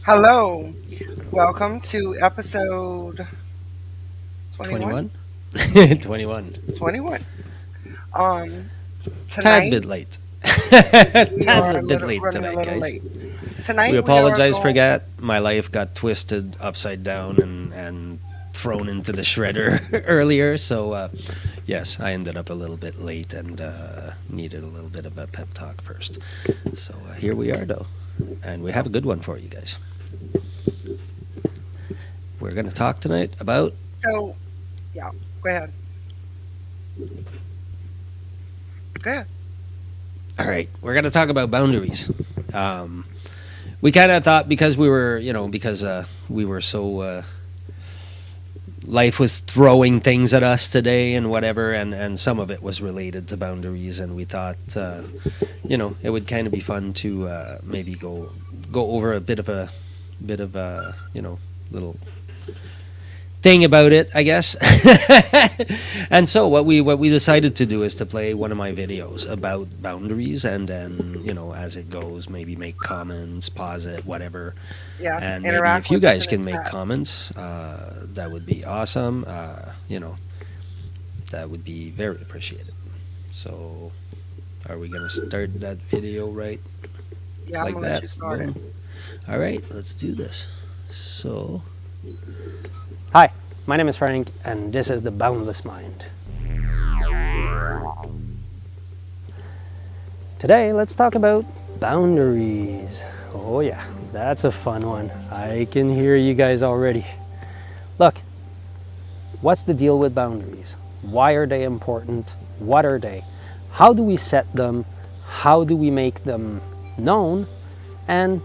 Hello, welcome to episode 21. 21? 21. 21. Um, Tad Tonight bit late. we Tad are a bit little late running a tonight, little guys. late. We Tonight we are apologize for going. that. My life got twisted upside down and thrown into the shredder earlier. So, yes, I ended up a little bit late and needed a little bit of a pep talk first. So, here we are, though. And we have a good one for you guys. We're going to talk tonight about. So yeah, go ahead. Go ahead. All right, we're going to talk about boundaries. Um, we kind of thought because we were, because we were so life was throwing things at us today and whatever, and some of it was related to boundaries, and we thought, it would kind of be fun to maybe go over a bit of a little thing about it, I guess. And so what we decided to do is to play one of my videos about boundaries, and then as it goes, maybe make comments, pause it, whatever. Yeah, And maybe interact if you with us guys in the can make chat. comments, that would be awesome. That would be very appreciated. So, are we gonna start that video right Yeah, I'm like gonna let that? you start it. Boom. All right, let's do this. So, Hi, my name is Frank, and this is the Boundless Mind. Today, let's talk about boundaries. Oh, yeah, that's a fun one. I can hear you guys already. Look, what's the deal with boundaries? Why are they important? What are they? How do we set them? How do we make them known? And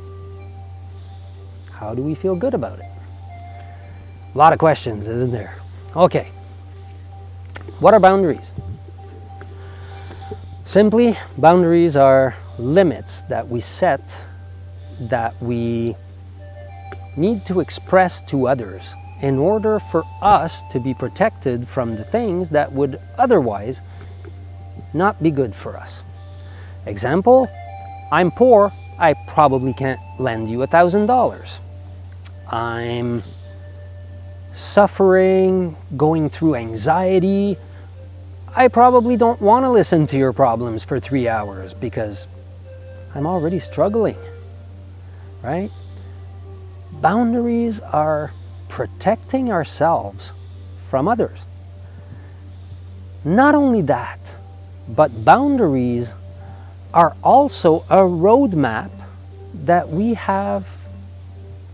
how do we feel good about it? A lot of questions, isn't there? Okay, what are boundaries? Simply, boundaries are limits that we set that we need to express to others in order for us to be protected from the things that would otherwise not be good for us. Example, I'm poor, I probably can't lend you $1,000. I'm suffering, going through anxiety, I probably don't want to listen to your problems for 3 hours because I'm already struggling, right? Boundaries are protecting ourselves from others. Not only that, but boundaries are also a roadmap that we have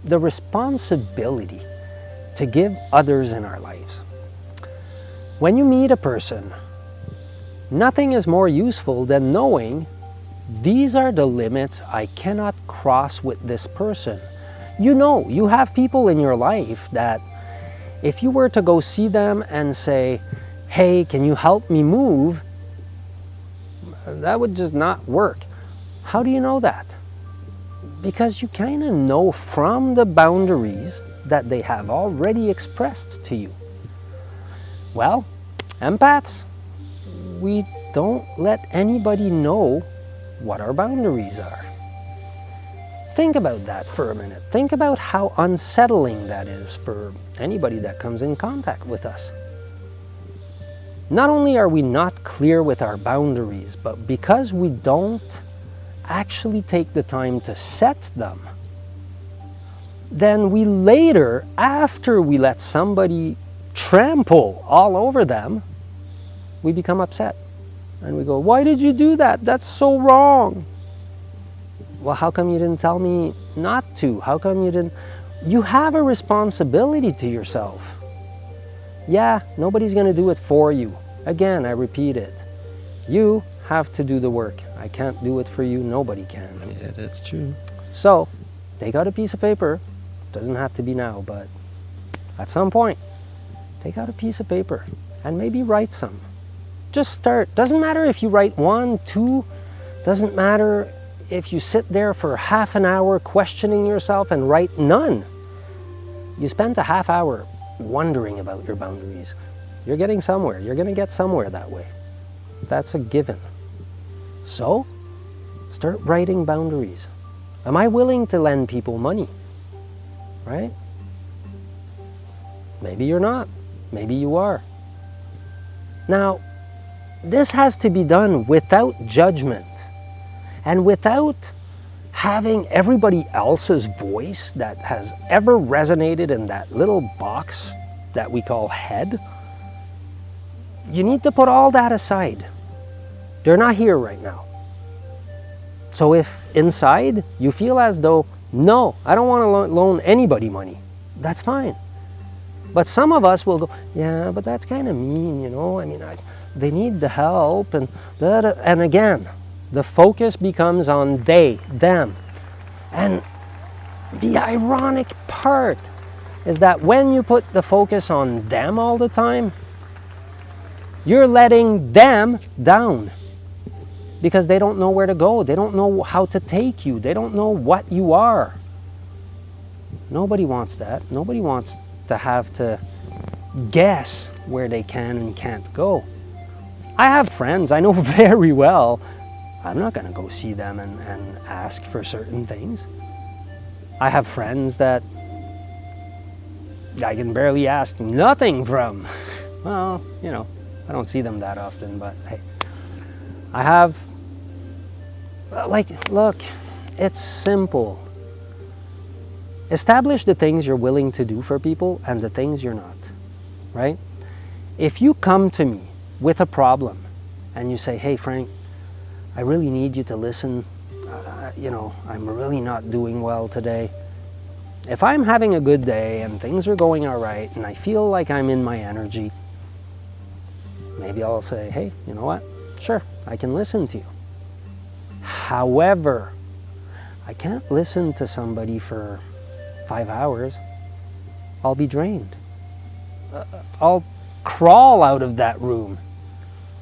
the responsibility to give others in our lives. When you meet a person, nothing is more useful than knowing these are the limits I cannot cross with this person. You have people in your life that if you were to go see them and say, hey, can you help me move? That would just not work. How do you know that? Because you kind of know from the boundaries that they have already expressed to you. Well, empaths, we don't let anybody know what our boundaries are. Think about that for a minute. Think about how unsettling that is for anybody that comes in contact with us. Not only are we not clear with our boundaries, but because we don't actually take the time to set them, then we later, after we let somebody trample all over them, we become upset. And we go, why did you do that? That's so wrong. Well, how come you didn't tell me not to? How come you didn't? You have a responsibility to yourself. Yeah, nobody's going to do it for you. Again, I repeat it. You have to do the work. I can't do it for you. Nobody can. yeah, that's true. So, take out a piece of paper. Doesn't have to be now, but at some point, take out a piece of paper and maybe write some. Just start. Doesn't matter if you write 1, 2. Doesn't matter if you sit there for half an hour questioning yourself and write none. You spent a half hour wondering about your boundaries. You're getting somewhere. You're going to get somewhere that way. That's a given. So, start writing boundaries. Am I willing to lend people money? right? Maybe you're not. Maybe you are. Now, this has to be done without judgment and without having everybody else's voice that has ever resonated in that little box that we call head. You need to put all that aside. They're not here right now. So if inside you feel as though, no, I don't want to loan anybody money, that's fine. But some of us will go, yeah, but that's kind of mean, you know. I mean, they need the help, and again, the focus becomes on they, them. And the ironic part is that when you put the focus on them all the time, you're letting them down because they don't know where to go. They don't know how to take you. They don't know what you are. Nobody wants that. Nobody wants to have to guess where they can and can't go. I have friends I know very well. I'm not going to go see them and ask for certain things. I have friends that I can barely ask nothing from. Well, you know, I don't see them that often, but hey, I have, like, look, it's simple. Establish the things you're willing to do for people and the things you're not, right? If you come to me with a problem and you say, hey, Frank, I really need you to listen. You know, I'm really not doing well today. If I'm having a good day and things are going all right and I feel like I'm in my energy, maybe I'll say, hey, you know what? Sure, I can listen to you. However, I can't listen to somebody for 5 hours. I'll be drained. I'll crawl out of that room.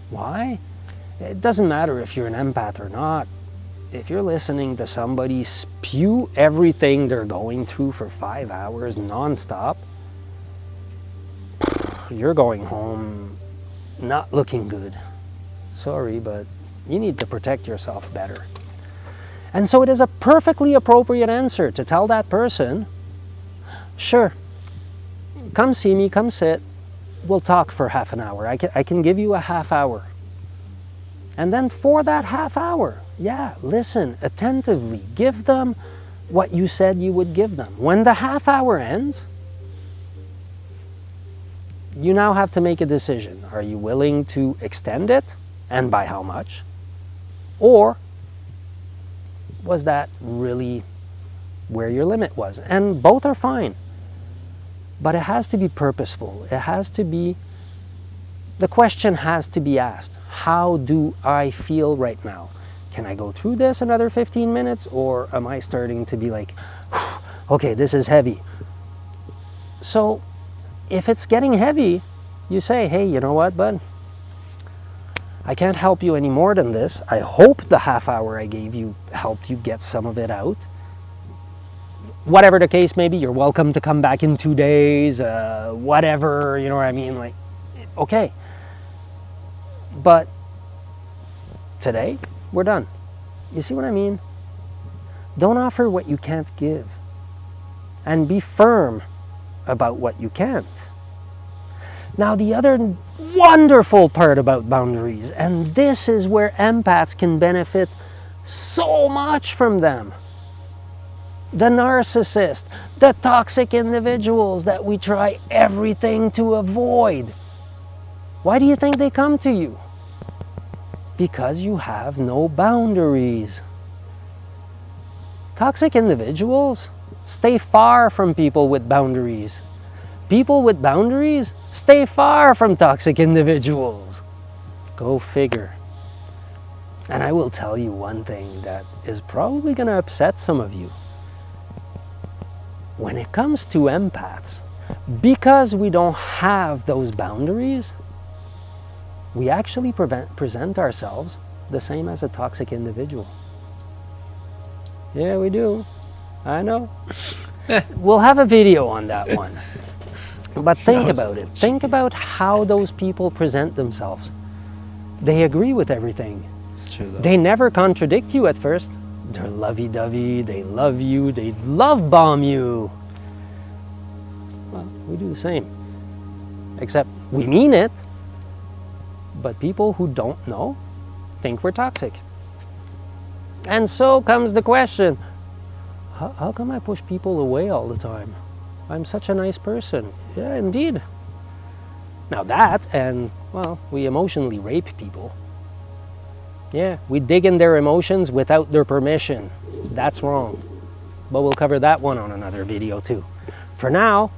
Why? It doesn't matter if you're an empath or not. If you're listening to somebody spew everything they're going through for 5 hours nonstop, you're going home not looking good. Sorry, but you need to protect yourself better. And so it is a perfectly appropriate answer to tell that person, sure, come see me, come sit, we'll talk for half an hour. I can give you a half hour. And then for that half hour, yeah, listen attentively. Give them what you said you would give them. When the half hour ends, you now have to make a decision. Are you willing to extend it? And by how much? Or was that really where your limit was? And both are fine. But it has to be purposeful. It has to be, the question has to be asked. How do I feel right now? Can I go through this another 15 minutes? Or am I starting to be like, okay, this is heavy. So if it's getting heavy, you say, hey, you know what, bud? I can't help you any more than this. I hope the half hour I gave you helped you get some of it out. Whatever the case may be, you're welcome to come back in 2 days, whatever, you know what I mean? Like, okay. But today, we're done. You see what I mean? Don't offer what you can't give. And be firm about what you can't. Now, the other wonderful part about boundaries, and this is where empaths can benefit so much from them. The narcissist, the toxic individuals that we try everything to avoid. Why do you think they come to you? Because you have no boundaries. Toxic individuals stay far from people with boundaries. People with boundaries stay far from toxic individuals. Go figure. And I will tell you one thing that is probably going to upset some of you. When it comes to empaths, because we don't have those boundaries, we actually present ourselves the same as a toxic individual. Yeah, we do. I know. We'll have a video on that one. But think about it. Think about how those people present themselves. They agree with everything. It's true, though. They never contradict you at first. They're lovey-dovey, they love you, they love bomb you. Well, we do the same. Except we mean it, but people who don't know think we're toxic. And so comes the question, how come I push people away all the time? I'm such a nice person. Yeah, indeed. Now that, and, well, we emotionally rape people. Yeah, we dig in their emotions without their permission. That's wrong. But we'll cover that one on another video too. For now,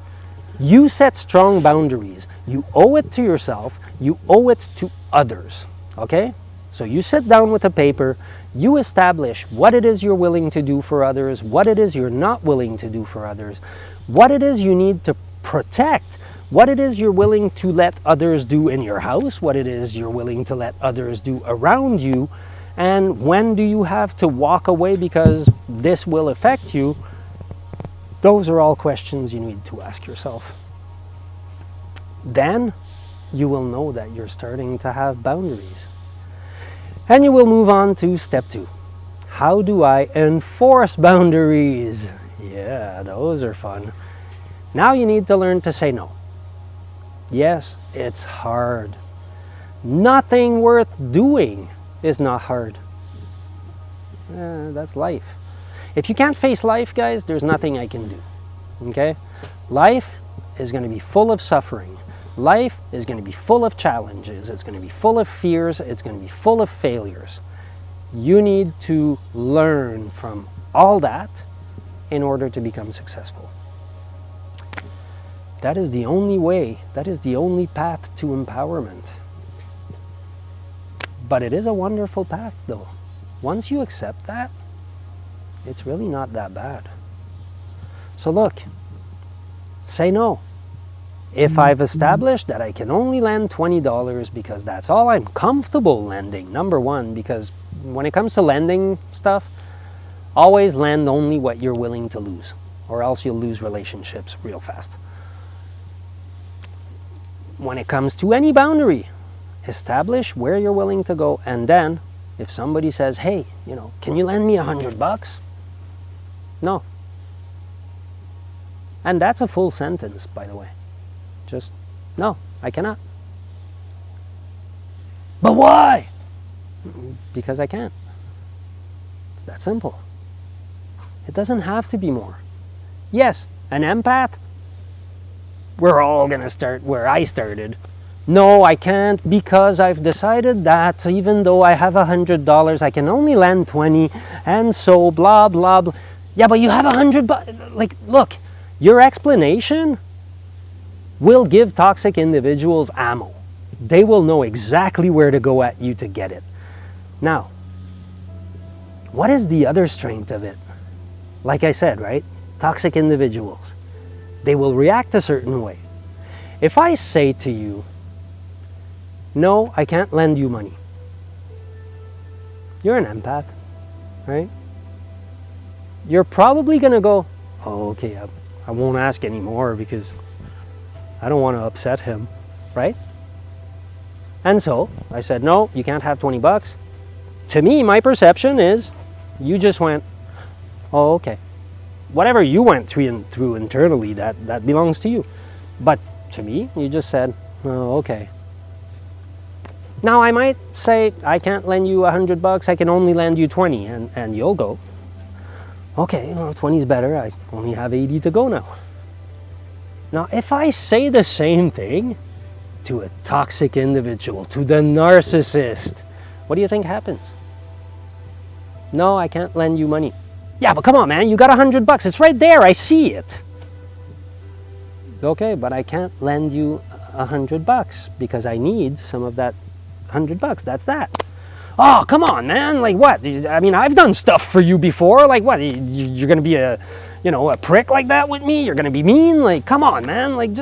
you set strong boundaries. You owe it to yourself. You owe it to others. Okay? So you sit down with a paper. You establish what it is you're willing to do for others, what it is you're not willing to do for others, what it is you need to protect, what it is you're willing to let others do in your house, what it is you're willing to let others do around you, and when do you have to walk away because this will affect you. Those are all questions you need to ask yourself. Then you will know that you're starting to have boundaries. And you will move on to step 2. How do I enforce boundaries? Yeah, those are fun. Now you need to learn to say no. Yes, it's hard. Nothing worth doing is not hard. That's life. If you can't face life, guys, there's nothing I can do. Okay? Life is going to be full of suffering. Life is going to be full of challenges. It's going to be full of fears. It's going to be full of failures. You need to learn from all that in order to become successful. That is the only way, that is the only path to empowerment. But it is a wonderful path though. Once you accept that, it's really not that bad. So look, say no. If I've established that I can only lend $20 because that's all I'm comfortable lending, number one, because when it comes to lending stuff, always lend only what you're willing to lose, or else you'll lose relationships real fast. When it comes to any boundary, establish where you're willing to go, and then if somebody says, hey, can you lend me $100? No. And that's a full sentence, by the way. Just, no, I cannot. But why? Because I can't. It's that simple. It doesn't have to be more. Yes, an empath, we're all going to start where I started. No, I can't because I've decided that even though I have $100, I can only lend 20, and so blah, blah, blah. Yeah, but you have $100. Like, look, your explanation will give toxic individuals ammo. They will know exactly where to go at you to get it. Now, what is the other strength of it? Like I said, right? Toxic individuals. They will react a certain way. If I say to you, no, I can't lend you money. You're an empath, right? You're probably going to go, oh, okay, I won't ask anymore because I don't want to upset him, right? And so I said, no, you can't have $20. To me, my perception is you just went, oh, okay. Whatever you went through internally, that belongs to you. But to me, you just said, oh, okay. Now I might say, I can't lend you $100, I can only lend you 20, and you'll go, okay, well, 20 is better, I only have 80 to go now. Now, if I say the same thing to a toxic individual, to the narcissist, what do you think happens? No, I can't lend you money. Yeah, but come on, man, you got $100. It's right there. I see it. Okay, but I can't lend you $100 because I need some of that $100. That's that. Oh, come on, man. Like what? I mean, I've done stuff for you before. Like what? You're going to be a prick like that with me? You're going to be mean? Like, come on, man. Like,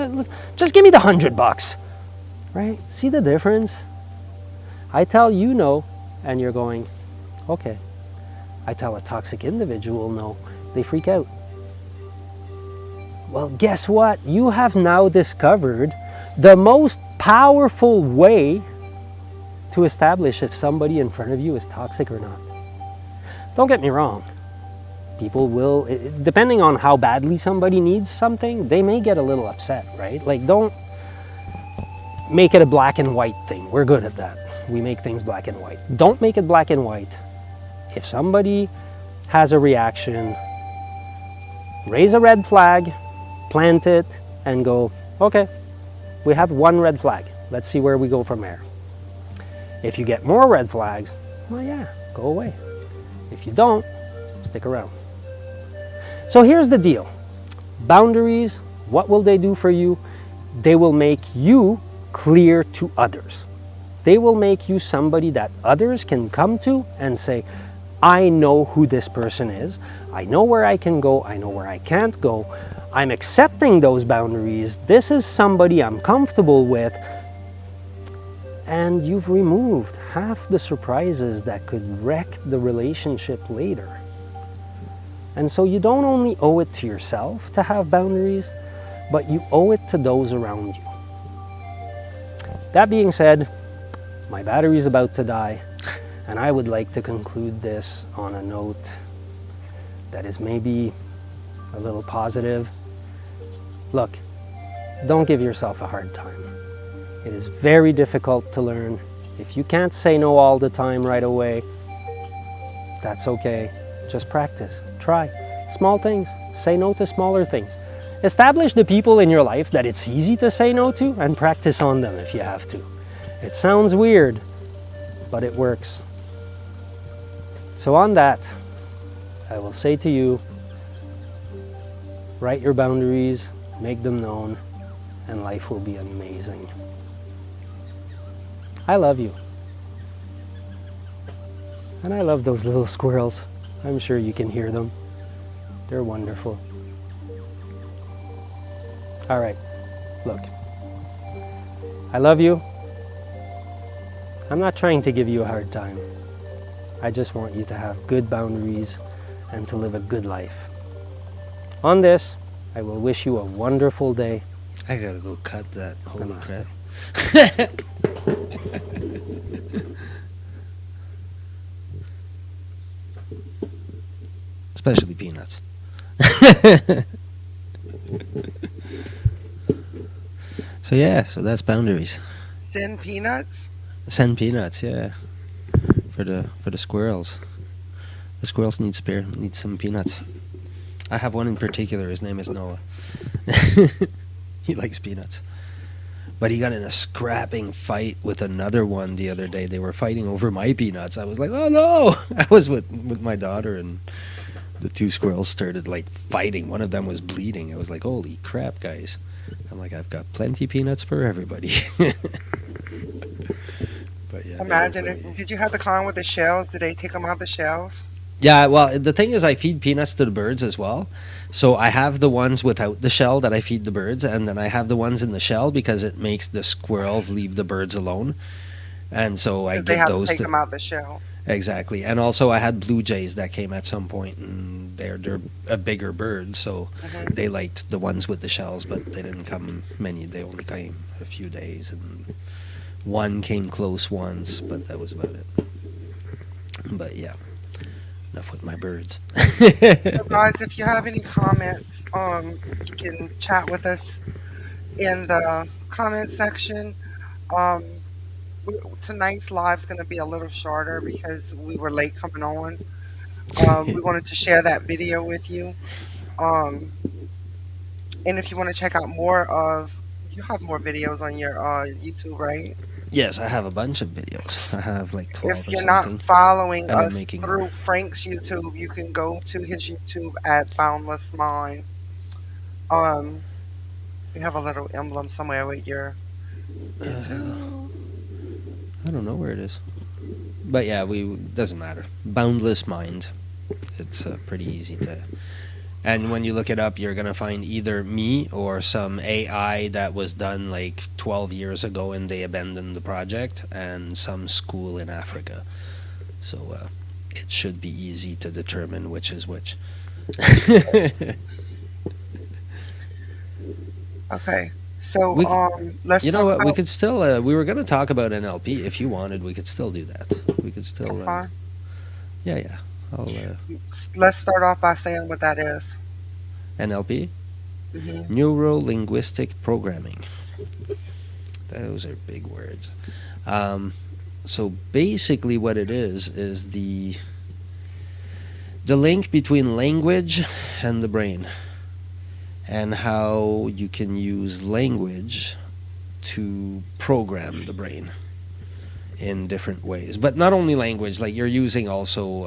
just give me the $100. Right? See the difference? I tell you no, and you're going, okay. I tell a toxic individual no, they freak out. Well, guess what? You have now discovered the most powerful way to establish if somebody in front of you is toxic or not. Don't get me wrong. People will, depending on how badly somebody needs something, they may get a little upset, right? Like, don't make it a black and white thing. We're good at that. We make things black and white. Don't make it black and white. If somebody has a reaction, raise a red flag, plant it, and go, okay, we have one red flag. Let's see where we go from there. If you get more red flags, well, yeah, go away. If you don't, stick around. So here's the deal. Boundaries, what will they do for you? They will make you clear to others. They will make you somebody that others can come to and say, I know who this person is. I know where I can go. I know where I can't go. I'm accepting those boundaries. This is somebody I'm comfortable with. And you've removed half the surprises that could wreck the relationship later. And so you don't only owe it to yourself to have boundaries, but you owe it to those around you. That being said, my battery's about to die, and I would like to conclude this on a note that is maybe a little positive. Look, don't give yourself a hard time. It is very difficult to learn. If you can't say no all the time right away, that's okay. Just practice. Try. Small things. Say no to smaller things. Establish the people in your life that it's easy to say no to and practice on them if you have to. It sounds weird, but it works. So on that, I will say to you, write your boundaries, make them known, and life will be amazing. I love you. And I love those little squirrels. I'm sure you can hear them. They're wonderful. All right, look. I love you. I'm not trying to give you a hard time. I just want you to have good boundaries and to live a good life. On this, I will wish you a wonderful day. I gotta go cut that. Holy Namaste. crap. Especially peanuts. So yeah, so that's boundaries. Send peanuts. Send peanuts, yeah. For the squirrels. The squirrels need some peanuts. I have one in particular, his name is Noah. He likes peanuts. But he got in a scrapping fight with another one the other day. They were fighting over my peanuts. I was like, oh no! I was with my daughter, and the two squirrels started like fighting. One of them was bleeding. I was like, holy crap, guys. I'm like, I've got plenty peanuts for everybody. But yeah. Imagine it. Did you have the kind with the shells? Did they take them out of the shells? Yeah, well, the thing is, I feed peanuts to the birds as well. So I have the ones without the shell that I feed the birds, and then I have the ones in the shell because it makes the squirrels leave the birds alone. And so I 'Cause they give have those to take to them out of the shell. exactly. And also I had blue jays that came at some point, and they're a bigger bird, so Mhm. they liked the ones with the shells, but they didn't come many. They only came a few days, and one came close once, but that was about it. But yeah. Enough with my birds. So guys, if you have any comments, you can chat with us in the comment section. Um, tonight's live's going to be a little shorter because we were late coming on. We wanted to share that video with you. Um, and if you want to check out more of, you have more videos on your YouTube, right? Yes, I have a bunch of videos. I have like 12 If or you're something. not following And I'm us making through more. Frank's YouTube, you can go to his YouTube at Boundless Mind. Um, you have a little emblem somewhere with your YouTube. I don't know where it is. But yeah, doesn't matter. Boundless Mind. It's pretty easy to. And when you look it up, you're going to find either me or some AI that was done like 12 years ago and they abandoned the project, and some school in Africa. So it should be easy to determine which is which. Okay, so We- let's You know talk what? We about could still. We were going to talk about NLP. If you wanted, we could still do that. We could still. fine. Yeah, yeah. I'll Let's start off by saying what that is. NLP, Hmm. neuro linguistic programming. Those are big words. Um, so basically, what it is the link between language and the brain, and how you can use language to program the brain in different ways. But not only language, like you're using also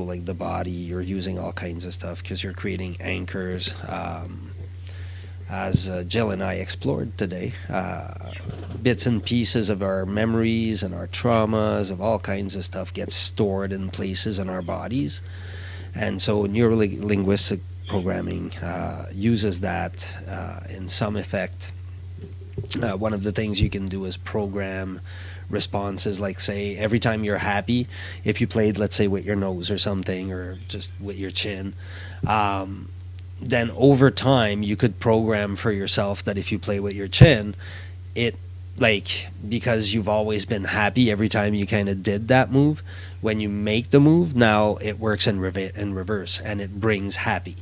like the body. You're using all kinds of stuff because you're creating anchors. As Jill and I explored today, bits and pieces of our memories and our traumas of all kinds of stuff get stored in places in our bodies. And so neurolinguistic programming uses that in some effect. One of the things you can do is program responses, like say every time you're happy, if you played, let's say, with your nose or something, or just with your chin, um, then over time you could program for yourself that if you play with your chin, it, like, because you've always been happy every time you kind of did that move, when you make the move, now it works in reverse, and it brings happy.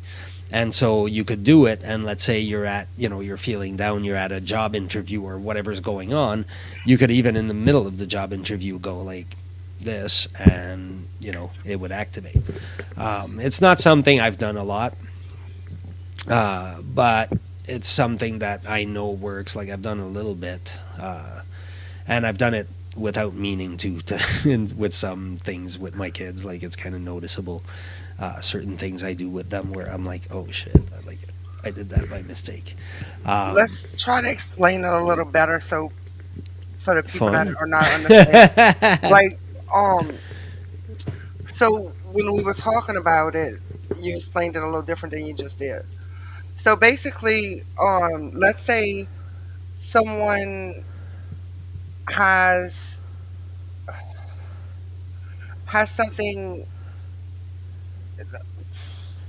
And so you could do it, and let's say you're at, you're feeling down, you're at a job interview or whatever's going on, you could even in the middle of the job interview go like this, and it would activate. It's not something I've done a lot, but it's something that I know works. Like I've done a little bit, and I've done it without meaning to with some things with my kids. Like it's kind of noticeable. Certain things I do with them where I'm like, oh shit, I did that by mistake. Um, Let's try to explain it a little better so that people that Fun. are not understand. Like, um, so when we were talking about it, you explained it a little different than you just did. So basically, let's say someone has something.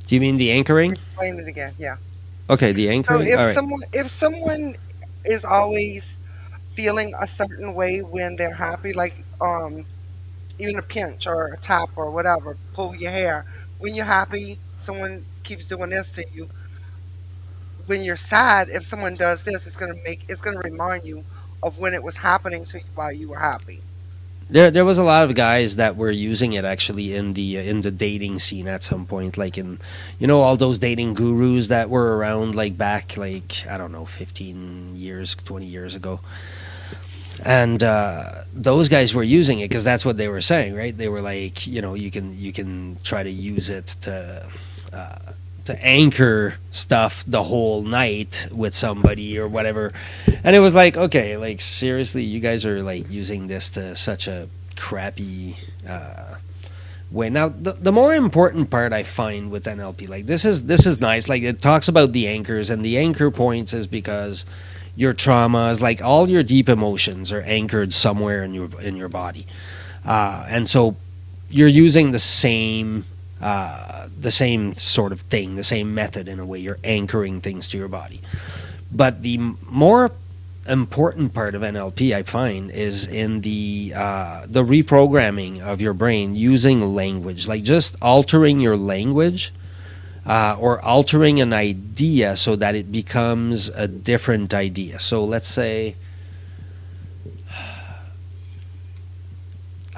Do you mean the anchoring? Explain it again. Yeah. Okay, the So anchoring. All right. if someone is always feeling a certain way when they're happy, like even a pinch or a tap or whatever, pull your hair. When you're happy, someone keeps doing this to you. When you're sad, if someone does this, it's gonna remind you of when it was happening to you while you were happy. There was a lot of guys that were using it actually in the dating scene at some point, like in, all those dating gurus that were around like back, like I don't know, 15 years, 20 years ago. And those guys were using it because that's what they were saying, right? They were like, you can try to use it uh, to anchor stuff the whole night with somebody or whatever. And it was like, okay, like seriously, you guys are like using this to such a crappy way. Now, the more important part I find with NLP, like this is nice. Like it talks about the anchors, and the anchor points is because your traumas, like all your deep emotions, are anchored somewhere in your body, and so you're using the same sort of thing, the same method in a way. You're anchoring things to your body. But the more important part of NLP, I find, is in the reprogramming of your brain using language, like just altering your language, or altering an idea so that it becomes a different idea. So let's say,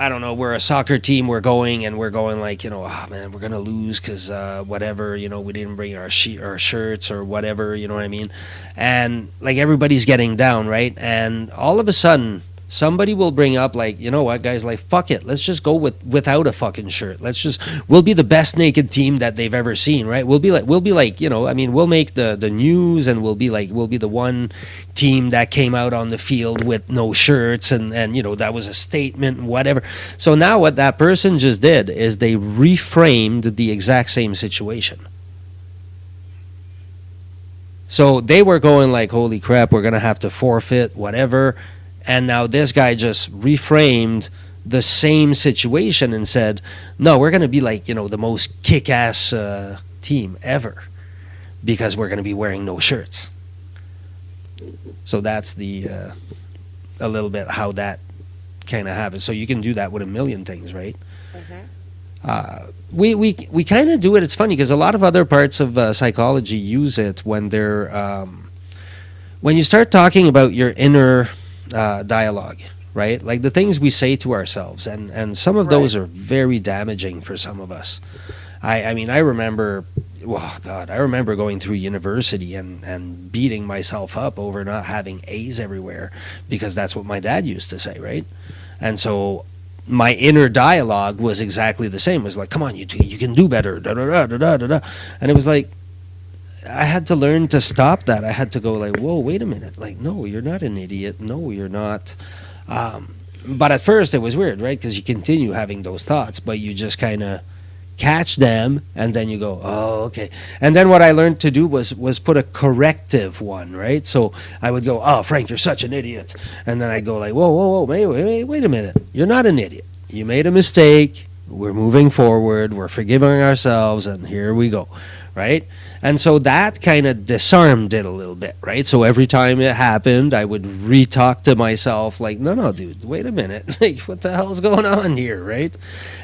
I don't know, we're a soccer team, we're going like, oh man, we're gonna lose because whatever, we didn't bring our shirts or whatever, you know what I mean? And like everybody's getting down, right? And all of a sudden, somebody will bring up like, you know what, guys, like fuck it, let's just go without a fucking shirt. We'll be the best naked team that they've ever seen, right? We'll be like, I mean, we'll make the news, and we'll be the one team that came out on the field with no shirts, and that was a statement and whatever. So now what that person just did is they reframed the exact same situation. So they were going like, holy crap, we're gonna have to forfeit whatever. And now this guy just reframed the same situation and said, no, we're going to be like, the most kick-ass team ever because we're going to be wearing no shirts. So that's a little bit how that kind of happens. So you can do that with a million things, right? Hmm. We kind of do it. It's funny because a lot of other parts of psychology use it when they're when you start talking about your inner dialogue, right? Like the things we say to ourselves, and some of Right. those are very damaging for some of us. I mean, I remember, oh God, I remember going through university and beating myself up over not having A's everywhere because that's what my dad used to say, right? And so my inner dialogue was exactly the same. It was like, come on, you can do better, da da da da da da da. And it was like, I had to learn to stop that. I had to go like, whoa, wait a minute. Like, no, you're not an idiot. No, you're not. But at first it was weird, right? Because you continue having those thoughts, but you just kind of catch them and then you go, oh, okay. And then what I learned to do was put a corrective one, right? So I would go, oh, Frank, you're such an idiot. And then I go like, whoa, whoa, whoa, wait a minute. You're not an idiot. You made a mistake. We're moving forward. We're forgiving ourselves, and here we go, right? And so that kind of disarmed it a little bit, right? So every time it happened, I would re-talk to myself like, no, no, dude, wait a minute. Like, what the hell's going on here, right?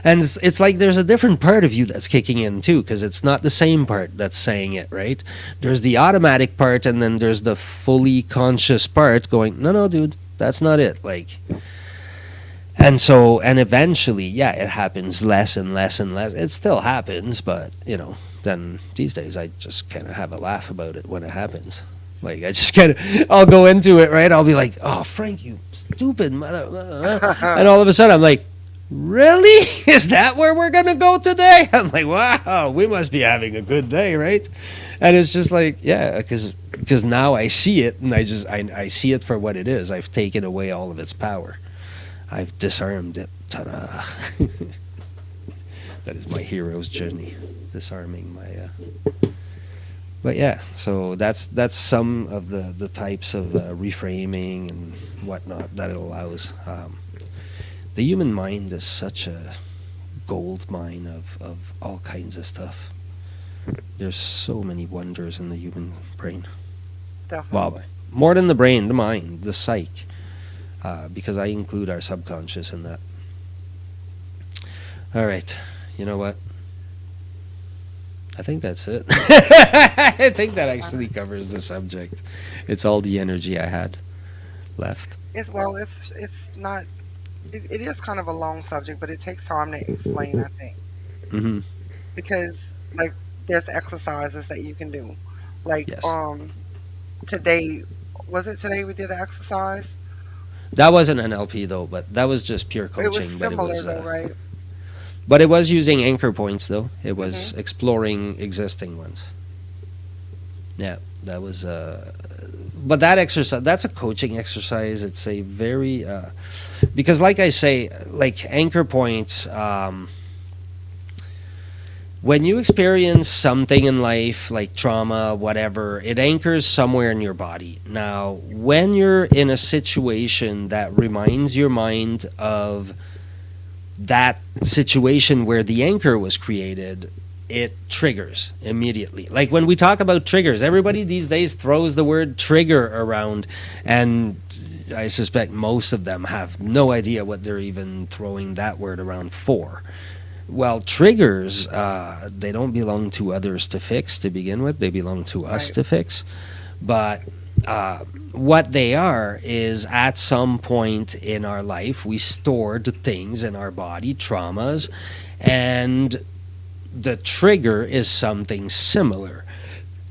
And it's like there's a different part of you that's kicking in too, because it's not the same part that's saying it, right? There's the automatic part, and then there's the fully conscious part going, no, no, dude, that's not it. Like, and so, and eventually, yeah, it happens less and less and less. It still happens, but, you know, then these days I just kind of have a laugh about it when it happens. Like, I just kind of, I'll go into it, right? I'll be like, oh, Frank, you stupid mother. And all of a sudden I'm like, really? Is that where we're going to go today? I'm like, wow, we must be having a good day, right? And it's just like, yeah, because now I see it, and I see it for what it is. I've taken away all of its power. I've disarmed it. Ta-da! That is my hero's journey, disarming my. But yeah, so that's some of the types of reframing and whatnot that it allows. The human mind is such a gold mine of all kinds of stuff. There's so many wonders in the human brain. Well, Definitely. more than the brain, the mind, the psyche. Because I include our subconscious in that. All right, you know what? I think that's it. I think that actually covers the subject. It's all the energy I had left. It's not. It is kind of a long subject, but it takes time to explain, I think, Hmm. because like there's exercises that you can do, like Yes, today, was it today we did an exercise? that wasn't an LP though, but that was just pure It was coaching. similar though, right? But it was using anchor points though. It Hmm. was exploring existing ones. Yeah, that was. But that exercise, that's a coaching exercise. It's a very because, like I say, like anchor points. When you experience something in life, like trauma, whatever, it anchors somewhere in your body. Now, when you're in a situation that reminds your mind of that situation where the anchor was created, it triggers immediately. Like when we talk about triggers, everybody these days throws the word trigger around, and I suspect most of them have no idea what they're even throwing that word around for. Well, triggers, they don't belong to others to fix to begin with. They belong to us Right. to fix. But uh, what they are is at some point in our life, we stored things in our body, traumas, and the trigger is something similar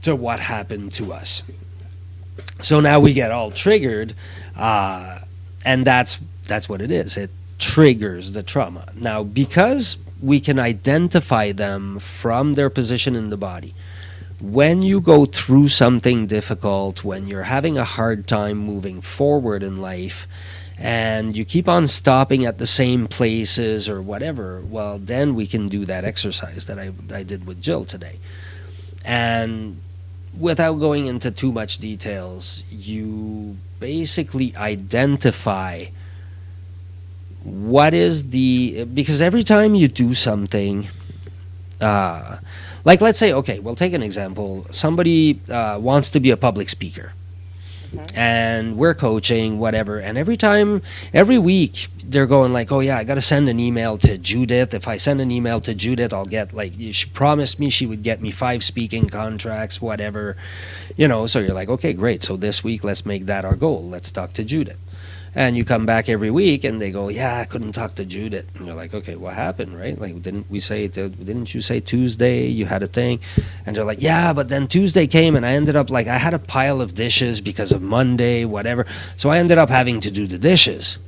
to what happened to us. So now we get all triggered, and that's what it is. It triggers the trauma. Now, because we can identify them from their position in the body. When you go through something difficult, when you're having a hard time moving forward in life, and you keep on stopping at the same places or whatever, well, then we can do that exercise that I did with Jill today. And without going into too much details, you basically identify what is the, because every time you do something, like let's say, okay, we'll take an example. Somebody wants to be a public speaker. Hmm. and we're coaching whatever, and every week they're going like, oh yeah, I got to send an email to Judith. If I send an email to Judith, I'll get, like, she promised me she would get me 5 speaking contracts, whatever, so you're like, okay, great, so this week let's make that our goal, let's talk to Judith. And you come back every week and they go, yeah, I couldn't talk to Judith. And you're like, okay, what happened, right? Like, didn't you say Tuesday you had a thing? And they're like, yeah, but then Tuesday came and I ended up, like, I had a pile of dishes because of Monday, whatever. So I ended up having to do the dishes.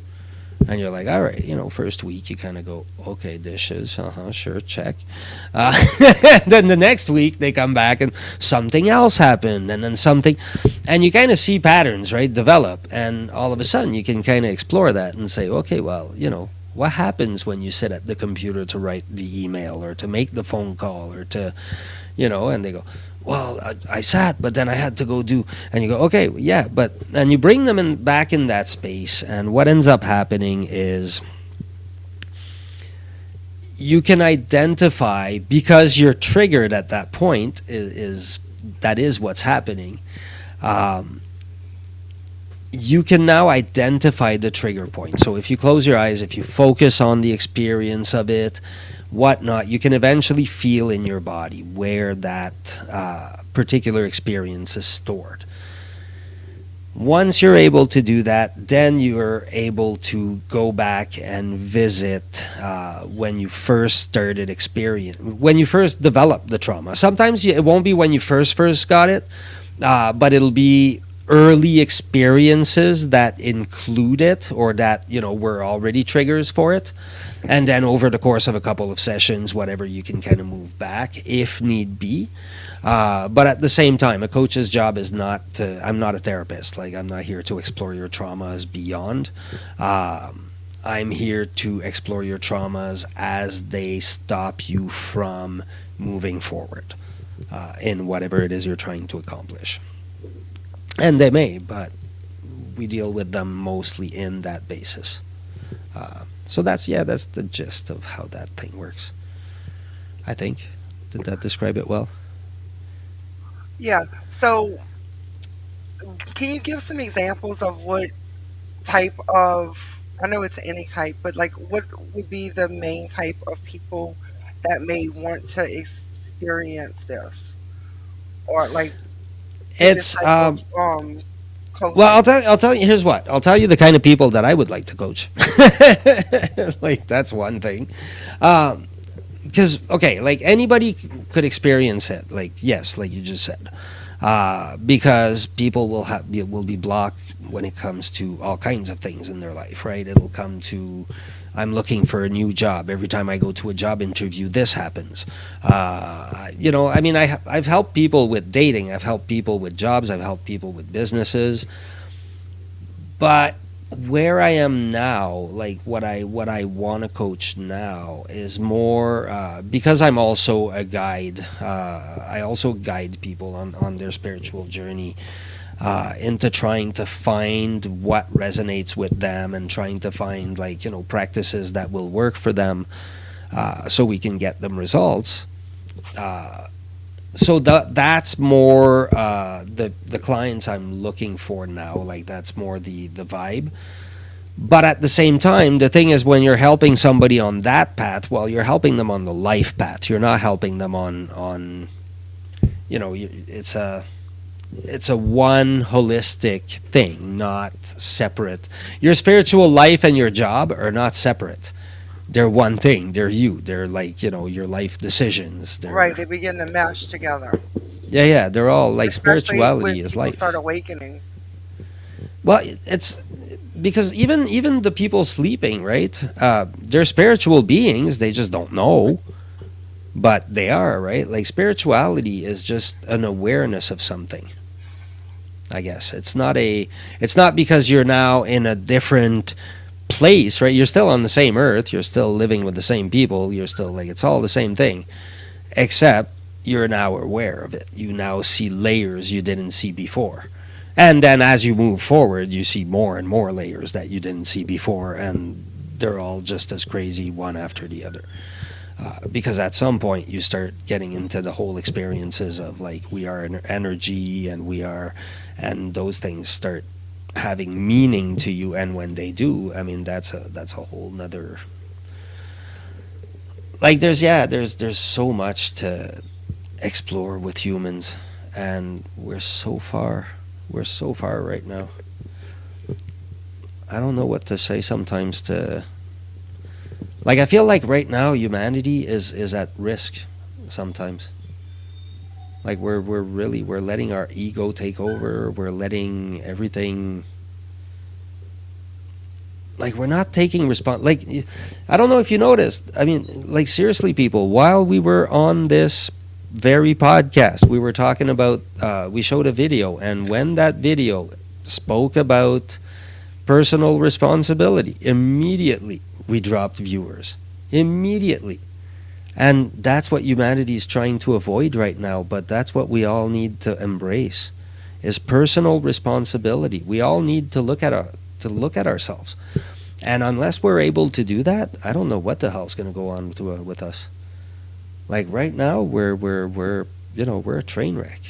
And you're like, all right, first week you kind of go, okay, dishes, sure, check. Uh, then the next week they come back and something else happened, and then something, and you kind of see patterns, right, develop, and all of a sudden you can kind of explore that and say, okay, well, what happens when you sit at the computer to write the email or to make the phone call or to, and they go, well, I sat, but then I had to go do, and you go, okay, yeah, but, and you bring them back in that space, and what ends up happening is you can identify, because you're triggered at that point, that is what's happening. Um, you can now identify the trigger point. So if you close your eyes, if you focus on the experience of it, whatnot, you can eventually feel in your body where that particular experience is stored. Once you're able to do that, then you're able to go back and visit when you first started experience, when you first developed the trauma. Sometimes it won't be when you first got it, but it'll be early experiences that include it or that were already triggers for it, and then over the course of a couple of sessions, whatever, you can kind of move back if need be. But at the same time, a coach's job is not to, I'm not a therapist, like I'm not here to explore your traumas beyond. I'm here to explore your traumas as they stop you from moving forward in whatever it is you're trying to accomplish. And they may, but we deal with them mostly in that basis. So that's the gist of how that thing works, I think. Did that describe it well? Yeah. So, can you give some examples of what type of? I know it's any type, but like, what would be the main type of people that may want to experience this, or like do this It's type of well, coaching? I'll tell you. Here's what I'll tell you: the kind of people that I would like to coach. Like, that's one thing. Because okay, like, anybody could experience it. Like, yes, like you just said, because people will be blocked when it comes to all kinds of things in their life, right? It'll come to, I'm looking for a new job. Every time I go to a job interview, this happens. I mean, I've helped people with dating. I've helped people with jobs. I've helped people with businesses. But where I am now, like what I want to coach now is more because I'm also a guide. I also guide people on their spiritual journey into trying to find what resonates with them and trying to find, like, practices that will work for them, so we can get them results. Uh, so that's more the clients I'm looking for now. Like, that's more the vibe. But at the same time, the thing is, when you're helping somebody on that path, well, you're helping them on the life path. You're not helping them on it's a one holistic thing, not separate. Your spiritual life and your job are not separate. They're one thing. They're you. They're, like, your life decisions. Right, They're, they begin to mesh together, yeah. They're all like, especially when spirituality is people life. start awakening. Well, it's because even the people sleeping, right? They're spiritual beings. They just don't know, but they are, right? Like, spirituality is just an awareness of something. I guess it's not because you're now in a different place, right? You're still on the same earth. You're still living with the same people. You're still, like, it's all the same thing, except you're now aware of it. You now see layers you didn't see before. And then as you move forward, you see more and more layers that you didn't see before, and they're all just as crazy one after the other. because at some point you start getting into the whole experiences of like we are an energy and we are, and those things start having meaning to you, and when they do, I mean that's a whole nother, like there's so much to explore with humans, and we're so far right now. I don't know what to say sometimes to, like, I feel like right now humanity is at risk sometimes. Like we're letting our ego take over. We're letting everything, like we're not taking I don't know if you noticed. I mean, like seriously people, while we were on this very podcast, we were talking about we showed a video, and when that video spoke about personal responsibility, immediately we dropped viewers. Immediately. And that's what humanity is trying to avoid right now, but that's what we all need to embrace is personal responsibility. We all need to look at ourselves. And unless we're able to do that, I don't know what the hell's going to go on with us. Like right now we're a train wreck.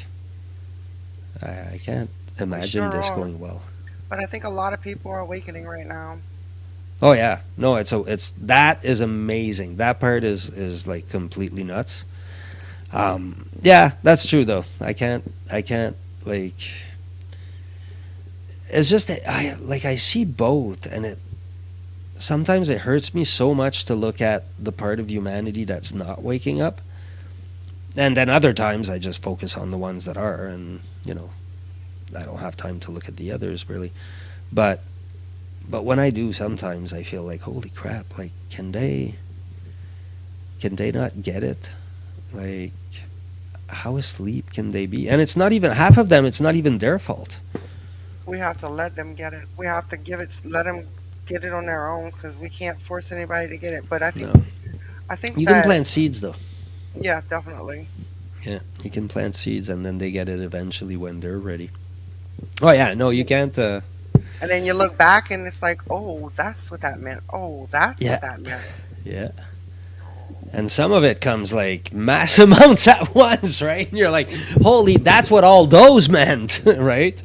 I can't We imagine sure this are. going well. But I think a lot of people are awakening right now. Oh yeah, no, it's that is amazing. That part is like completely nuts. Yeah, that's true though. I can't like. It's just that I see both, and it sometimes it hurts me so much to look at the part of humanity that's not waking up, and then other times I just focus on the ones that are, and I don't have time to look at the others really, but. But when I do, sometimes I feel like, holy crap! Like, can they not get it? Like, how asleep can they be? And it's not even half of them. It's not even their fault. We have to let them get it. We have to let them get it on their own because we can't force anybody to get it. But No, I think you can that, plant seeds though. yeah, definitely. Yeah, you can plant seeds, and then they get it eventually when they're ready. Oh yeah, no, you can't. And then you look back and it's like, oh, that's what that meant. Oh, that's Yeah, what that meant. yeah. And some of it comes like mass amounts at once, right? And you're like, holy, that's what all those meant, right?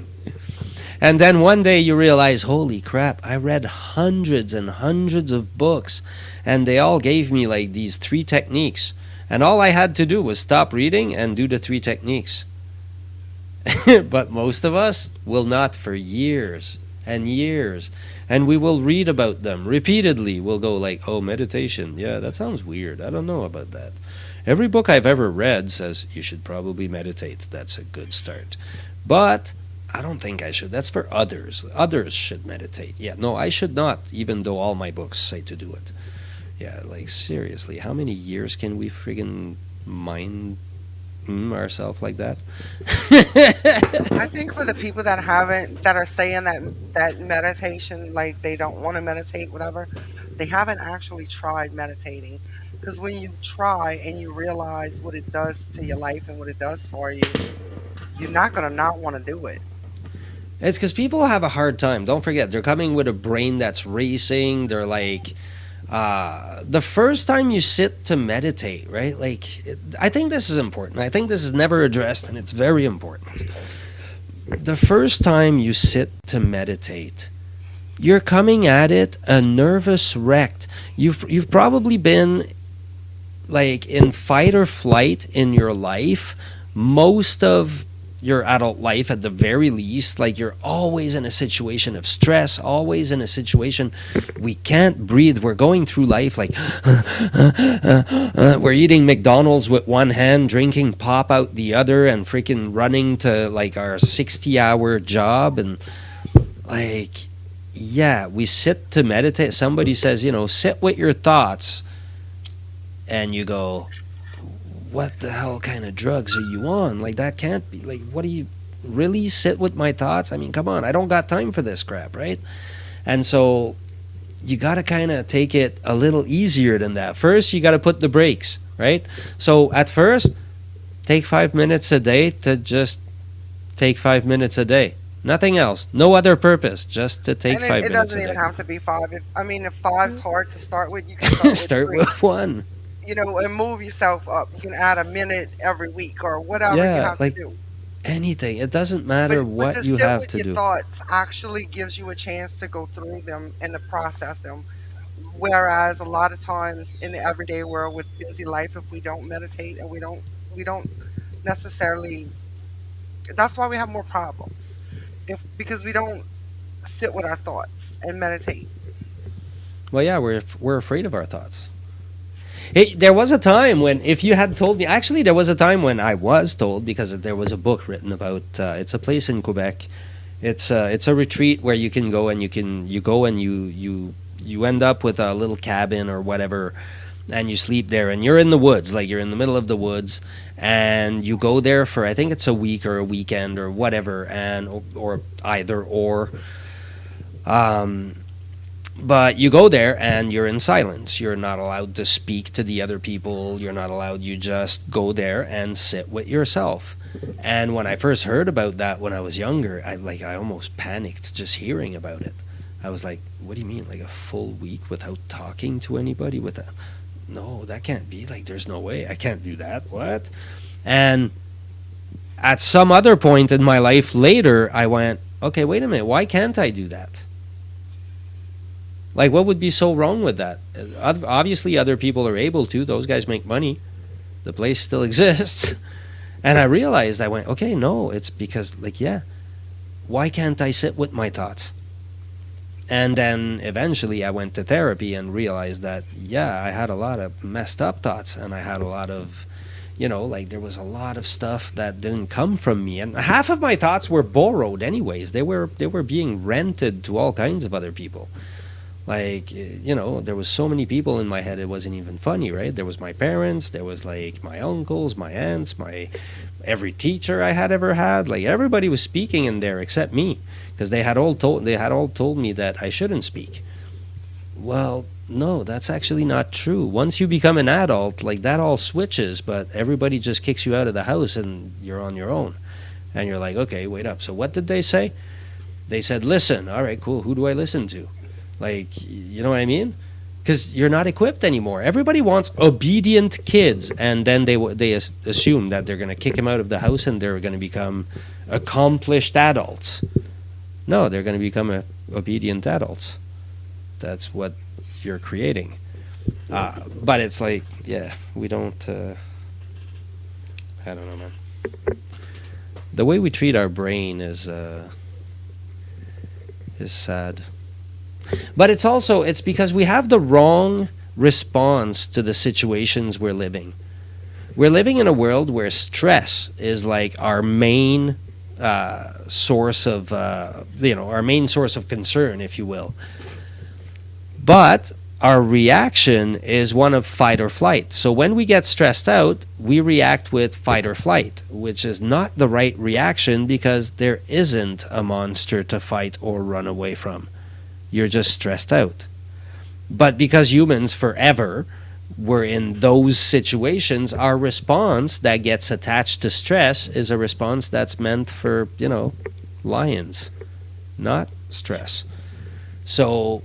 And then one day you realize, holy crap, I read hundreds and hundreds of books, and they all gave me like these three techniques. And all I had to do was stop reading and do the three techniques. But most of us will not for years and years. And we will read about them repeatedly. We'll go like, oh, meditation. Yeah, that sounds weird. I don't know about that. Every book I've ever read says you should probably meditate. That's a good start. But I don't think I should. That's for others. Others should meditate. Yeah, no, I should not, even though all my books say to do it. Yeah, like seriously, how many years can we friggin' mind ourselves like that? I think for the people that are saying that meditation, like they don't want to meditate, whatever, they haven't actually tried meditating. Because when you try and you realize what it does to your life and what it does for you, you're not gonna not want to do it. It's because people have a hard time. Don't forget, they're coming with a brain that's racing. They're like, the first time you sit to meditate, right? Like, I think this is important. I think this is never addressed, and it's very important. The first time you sit to meditate, you're coming at it a nervous wreck. You've probably been like in fight or flight in your life most of your adult life at the very least. Like you're always in a situation of stress, always in a situation we can't breathe. We're going through life like we're eating McDonald's with one hand, drinking pop out the other, and freaking running to like our 60-hour job. And like, yeah, we sit to meditate. Somebody says, sit with your thoughts, and you go, what the hell kind of drugs are you on? Like, that can't be. Like, what do you really sit with my thoughts? I mean, come on, I don't got time for this crap, right? And so you got to kind of take it a little easier than that. First, you got to put the brakes, right? So at first, take 5 minutes a day to just take 5 minutes a day. Nothing else. No other purpose. Just to take And five it minutes doesn't a even day. have to be five. If five's hard to start with, you can start with Start three. with one. and move yourself up. You can add a minute every week or whatever you Yeah, have to like do. anything. It doesn't But matter but what to you sit have with to your do. thoughts actually gives you a chance to go through them and to process them. Whereas a lot of times in the everyday world with busy life, if we don't meditate and we don't necessarily, that's why we have more problems. If because we don't sit with our thoughts and meditate. Well, yeah, we're afraid of our thoughts. Hey, there was a time when, if you had told me, actually, there was a time when I was told, because there was a book written about. It's a place in Quebec. It's a retreat where you can go and you go and you end up with a little cabin or whatever, and you sleep there, and you're in the woods, like you're in the middle of the woods, and you go there for, I think it's a week or a weekend or whatever, and or either or. Um, but you go there and you're in silence. You're not allowed to speak to the other people. You're not allowed. You just go there and sit with yourself. And when I first heard about that when I was younger, I almost panicked just hearing about it. I was like, "What do you mean, like a full week without talking to anybody? With a No, that can't be. Like, there's no way I can't do that. What?" And at some other point in my life later, I went, "Okay, wait a minute. Why can't I do that? Like, what would be so wrong with that? Obviously, other people are able to. Those guys make money. The place still exists." And I realized, I went, okay, no, it's because, like, yeah, why can't I sit with my thoughts? And then eventually I went to therapy and realized that, yeah, I had a lot of messed up thoughts, and I had a lot of, like, there was a lot of stuff that didn't come from me. And half of my thoughts were borrowed anyways. They were being rented to all kinds of other people. Like, there was so many people in my head, it wasn't even funny, right? There was my parents, there was like my uncles, my aunts, my every teacher I had ever had. Like, everybody was speaking in there except me, because they had all told me that I shouldn't speak. Well, no, that's actually not true. Once you become an adult, like, that all switches, but everybody just kicks you out of the house and you're on your own. And you're like, okay, wait up. So what did they say? They said, listen. All right, cool. Who do I listen to? Like, you know what I mean? Because you're not equipped anymore. Everybody wants obedient kids, and then they assume that they're going to kick them out of the house and they're going to become accomplished adults. No, they're going to become obedient adults. That's what you're creating. But it's like, yeah, we don't. I don't know, man. The way we treat our brain is sad. But it's because we have the wrong response to the situations we're living. We're living in a world where stress is like our main source of our main source of concern, if you will. But our reaction is one of fight or flight. So when we get stressed out, we react with fight or flight, which is not the right reaction, because there isn't a monster to fight or run away from. You're just stressed out. But because humans forever were in those situations, our response that gets attached to stress is a response that's meant for, lions, not stress. So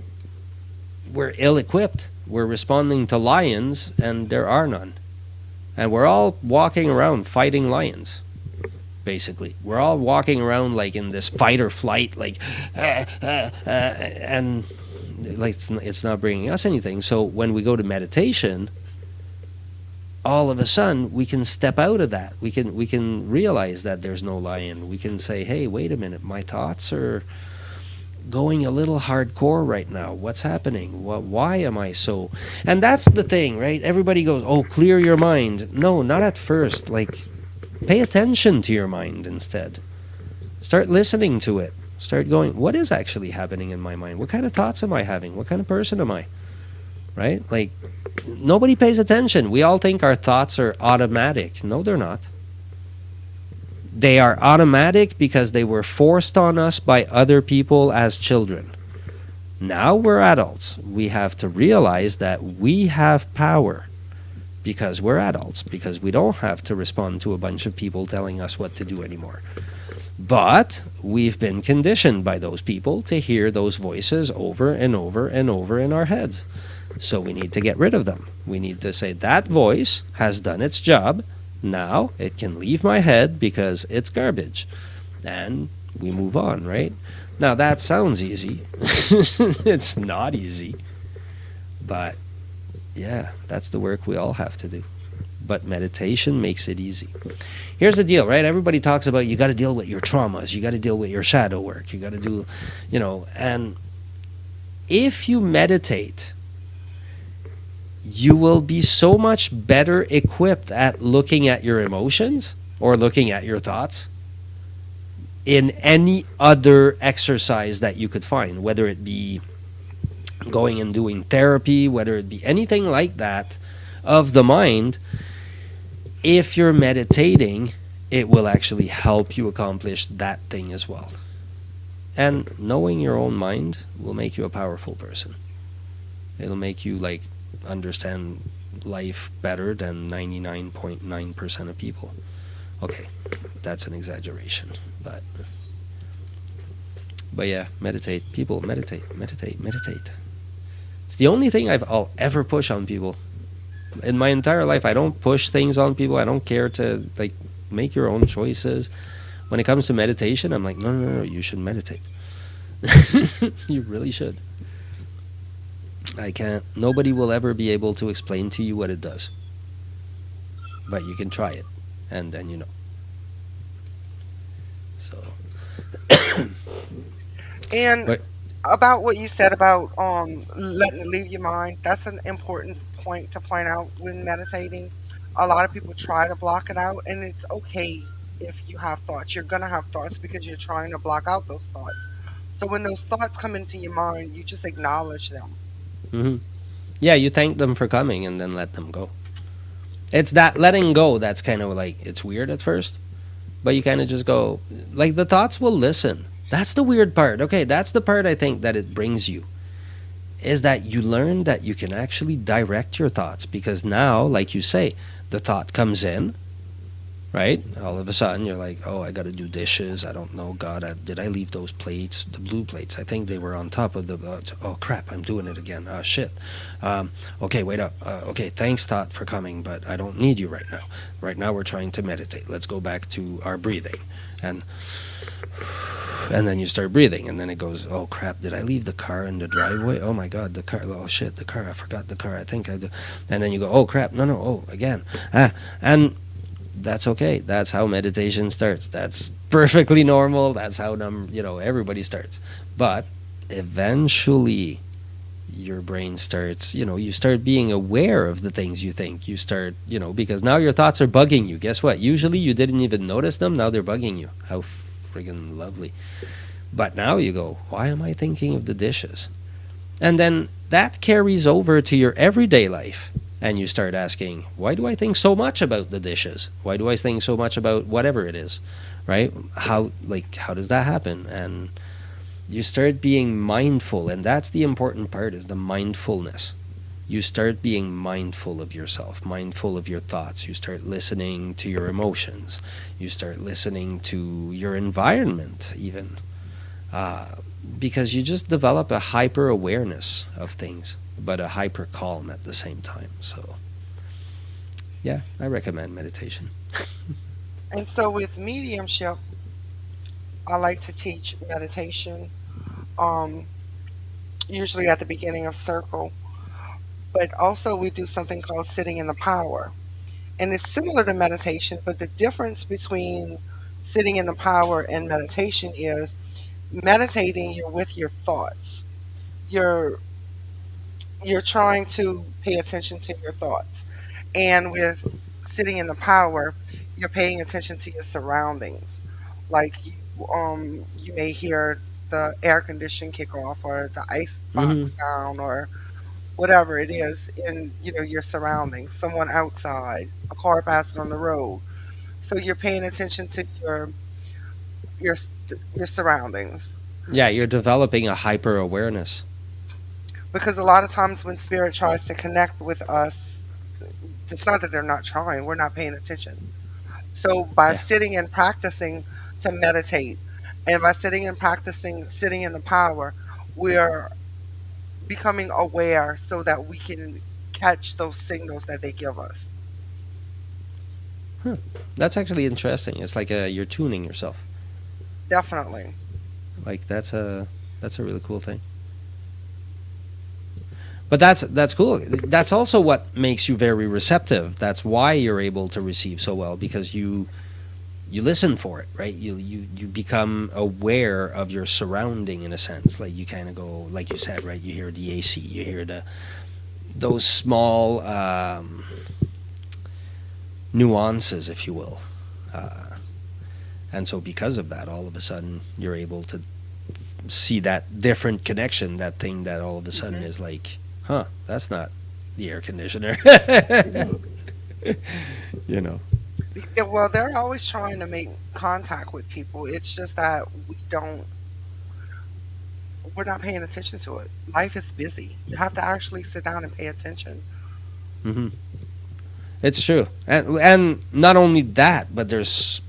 we're ill equipped. We're responding to lions, and there are none. And we're all walking around fighting lions. Basically, we're all walking around like in this fight or flight, like, and like it's not bringing us anything. So when we go to meditation, all of a sudden we can step out of that. We can realize that there's no lion. We can say, hey, wait a minute, my thoughts are going a little hardcore right now. What's happening? Why am I so? And that's the thing, right? Everybody goes, oh, clear your mind. No, not at first. Like, pay attention to your mind instead. Start listening to it. Start going, what is actually happening in my mind? What kind of thoughts am I having? What kind of person am I? Right? Like, nobody pays attention. We all think our thoughts are automatic. No, they're not. They are automatic because they were forced on us by other people as children. Now we're adults. We have to realize that we have power because we're adults, because we don't have to respond to a bunch of people telling us what to do anymore. But we've been conditioned by those people to hear those voices over and over and over in our heads. So we need to get rid of them. We need to say that voice has done its job. Now it can leave my head because it's garbage. And we move on, right? Now that sounds easy. It's not easy. But yeah, that's the work we all have to do. But meditation makes it easy. Here's the deal, right? Everybody talks about you got to deal with your traumas, you got to deal with your shadow work, you got to do, and if you meditate, you will be so much better equipped at looking at your emotions or looking at your thoughts in any other exercise that you could find, whether it be going and doing therapy, whether it be anything like that of the mind. If you're meditating, it will actually help you accomplish that thing as well. And knowing your own mind will make you a powerful person. It'll make you like understand life better than 99.9% of people. Okay, that's an exaggeration, but yeah, meditate. People, meditate, meditate, meditate. It's the only thing I'll ever push on people. In my entire life, I don't push things on people. I don't care to like make your own choices. When it comes to meditation, I'm like, no, no, no, you should meditate. You really should. I can't. Nobody will ever be able to explain to you what it does, but you can try it, and then you know. So, And but about what you said about letting it leave your mind, that's an important point to point out when meditating. A lot of people try to block it out, and it's okay if you have thoughts. You're gonna have thoughts because you're trying to block out those thoughts. So when those thoughts come into your mind, you just acknowledge them. hmm yeah, you thank them for coming and then let them go. It's that letting go that's kind of like it's weird at first, but you kind of just go like the thoughts will listen. That's the weird part. Okay, that's the part I think that it brings you is that you learn that you can actually direct your thoughts because now, like you say, the thought comes in, right? All of a sudden, you're like, oh, I got to do dishes. I don't know. God, did I leave those plates, the blue plates? I think they were on top of the. Oh, crap, I'm doing it again. Shit. Okay, wait up. Okay, thanks, thought, for coming, but I don't need you right now. Right now, we're trying to meditate. Let's go back to our breathing. And then you start breathing, and then it goes, oh crap, did I leave the car in the driveway? Oh my god, the car, oh shit, the car, I forgot the car, I think I did. And then you go, oh crap, no, oh, again. And that's okay. That's how meditation starts. That's perfectly normal. That's how everybody starts. But eventually your brain starts, you start being aware of the things you think. You start, because now your thoughts are bugging you. Guess what? Usually you didn't even notice them. Now they're bugging you. How friggin' lovely. But now you go, why am I thinking of the dishes? And then that carries over to your everyday life. And you start asking, why do I think so much about the dishes? Why do I think so much about whatever it is? Right? How does that happen? And you start being mindful, and that's the important part is the mindfulness. You start being mindful of yourself, mindful of your thoughts. You start listening to your emotions. You start listening to your environment even. Because you just develop a hyper awareness of things, but a hyper calm at the same time. So, yeah, I recommend meditation. And so with mediumship, I like to teach meditation, um, usually at the beginning of circle. But also we do something called sitting in the power. And it's similar to meditation, but the difference between sitting in the power and meditation is meditating you're with your thoughts. You're you're trying to pay attention to your thoughts. And with sitting in the power, you're paying attention to your surroundings. Like you may hear the air condition kick off or the ice hmm box down or whatever it is in your surroundings, someone outside, a car passing on the road. So you're paying attention to your surroundings, Yeah, you're developing a hyper awareness. because a lot of times when spirit tries to connect with us, it's not that they're not trying, we're not paying attention. So by Yeah. sitting and practicing to to meditate. And by sitting and practicing sitting in the power, we're becoming aware so that we can catch those signals that they give us. That's actually interesting. It's like you're tuning yourself. Definitely. Like that's a really cool thing. But that's cool. That's also what makes you very receptive. That's why you're able to receive so well, because you listen for it, right? You become aware of your surrounding in a sense. Like you kind of go, like you said, right? You hear the AC, you hear those small nuances, if you will. Uh, and so because of that, all of a sudden you're able to see that different connection, that thing that all of a sudden Hmm. is like, huh, that's not the air conditioner. you know. Yeah, well, they're always trying to make contact with people. It's just that we're not paying attention to it. Life is busy. You have to actually sit down and pay attention. Hmm. It's true, and not only that, but there's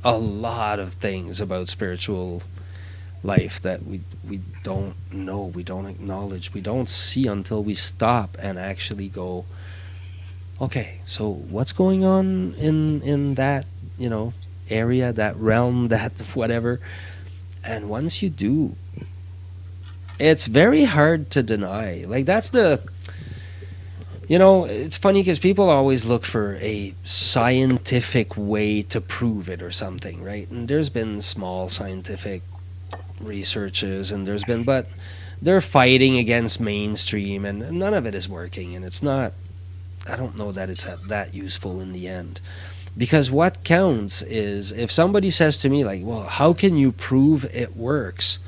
a lot of things about spiritual life that we don't know, we don't acknowledge, we don't see until we stop and actually go, okay, so what's going on in that, area, that realm, that whatever. And once you do, it's very hard to deny. Like that's the it's funny because people always look for a scientific way to prove it or something, right? And there's been small scientific researches, and but they're fighting against mainstream, and none of it is working. And it's not. I don't know that it's that useful in the end, because what counts is if somebody says to me like, "Well, how can you prove it works?"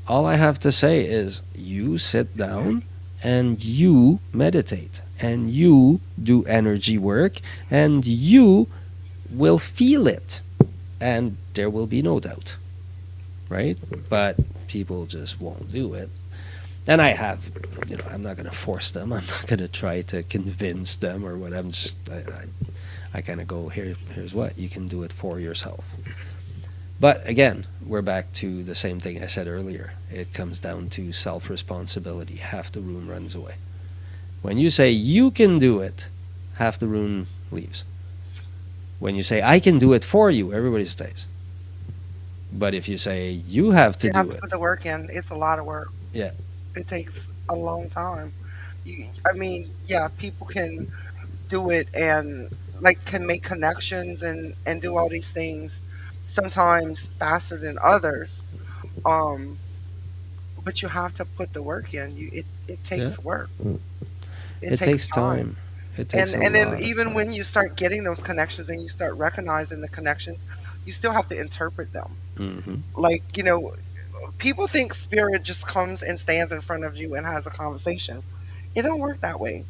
All I have to say is, you sit down and you meditate and you do energy work and you will feel it, and there will be no doubt, right? But people just won't do it. And I have, I'm not going to force them. I'm not going to try to convince them or what. I kind of go, here's what you can do it for yourself. But again, we're back to the same thing I said earlier. It comes down to self responsibility. Half the room runs away. When you say you can do it, half the room leaves. When you say I can do it for you, everybody stays. But if you say you have to You have do to it, put the work in. It's a lot of work. yeah, It takes a long time. I mean, yeah, people can do it and like can make connections and do all these things sometimes faster than others. Um, but you have to put the work in. It yeah, takes work. It it takes takes time. time. It takes And a and then lot of even time. when you start getting those connections and you start recognizing the connections, you still have to interpret them. Hmm. Like, people think spirit just comes and stands in front of you and has a conversation. It don't work that way.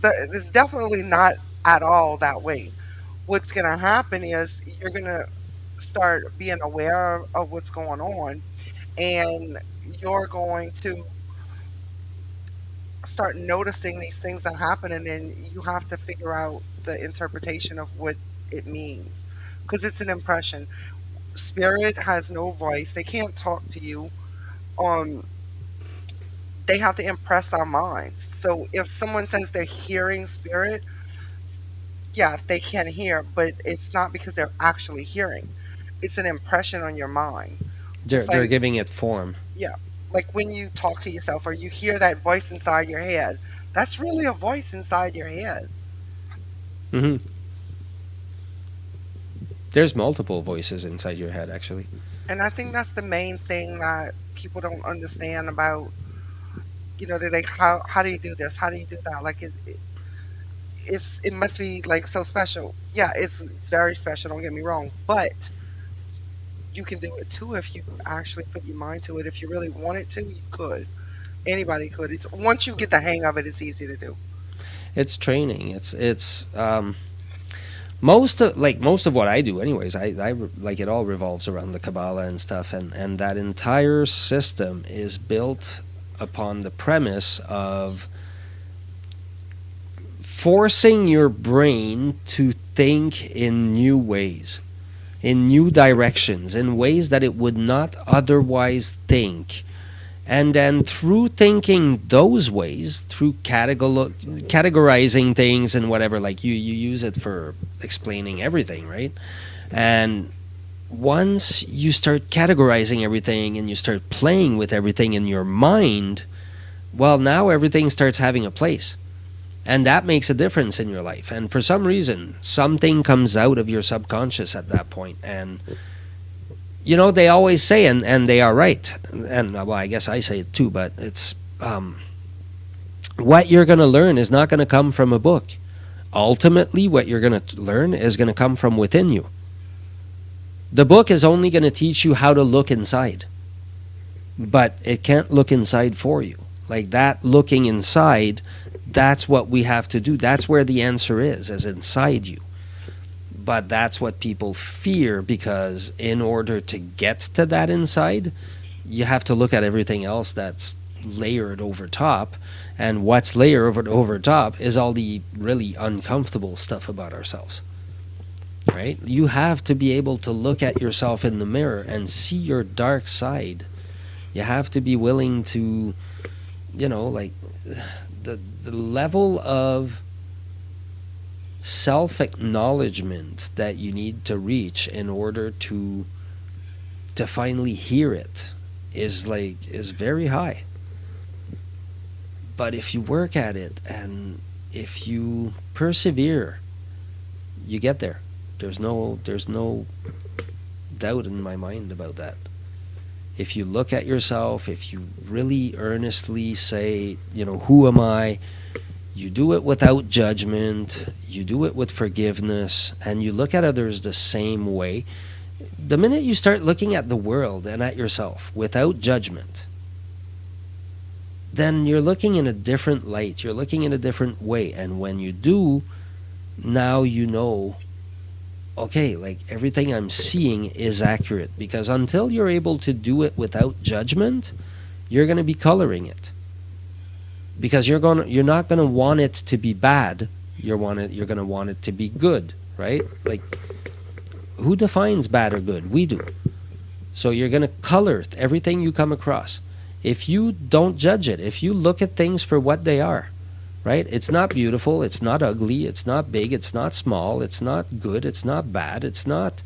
It's definitely not at all that way. What's going to happen is you're going to start being aware of what's going on, and you're going to start noticing these things that happen, and then you have to figure out the interpretation of what it means, because it's an impression. Spirit has no voice. They can't talk to you. Um, they have to impress our minds. So if someone says they're hearing spirit, yeah, they can hear, but it's not because they're actually hearing. It's an impression on your mind. They're Just they're like, giving it form. yeah, like when you talk to yourself or you hear that voice inside your head, that's really a voice inside your head. Hmm. There's multiple voices inside your head, actually. And I think that's the main thing that people don't understand about, they're like, how do you do this? How do you do that? Like it must be like so special. Yeah, it's very special, don't get me wrong. But you can do it too if you actually put your mind to it. If you really wanted to, you could. Anybody could. It's once you get the hang of it, it's easy to do. It's training. It's most of what I do, anyways. Like it all revolves around the Kabbalah and stuff, and that entire system is built upon the premise of forcing your brain to think in new ways. in new directions, in ways that it would not otherwise think. And then through thinking those ways, through categorizing things and whatever, like you use it for explaining everything, right? And once you start categorizing everything and you start playing with everything in your mind, well, now everything starts having a place. And that makes a difference in your life. And for some reason, something comes out of your subconscious at that point. And, they always say, and they are right. And, well, I guess I say it too, but it's what you're going to learn is not going to come from a book. Ultimately, what you're going to learn is going to come from within you. The book is only going to teach you how to look inside, but it can't look inside for you. Like that looking inside, that's what we have to do. That's where the answer is inside you. But that's what people fear, because in order to get to that inside, you have to look at everything else that's layered over top. And what's layered over top is all the really uncomfortable stuff about ourselves. Right? You have to be able to look at yourself in the mirror and see your dark side. You have to be willing to, like the level of self-acknowledgement that you need to reach in order to finally hear it is very high. But if you work at it and if you persevere, you get there. There's no doubt in my mind about that. If you look at yourself, if you really earnestly say, who am I? You do it without judgment, you do it with forgiveness, and you look at others the same way. The minute you start looking at the world and at yourself without judgment, then you're looking in a different light, you're looking in a different way. And when you do, now okay, like everything I'm seeing is accurate. Because until you're able to do it without judgment, you're going to be coloring it. Because you're not going to want it to be bad. You're going to want it to be good, right? Like, who defines bad or good? We do. So you're going to color everything you come across. If you don't judge it, if you look at things for what they are, right? It's not beautiful, it's not ugly, it's not big, it's not small, it's not good, it's not bad, it's not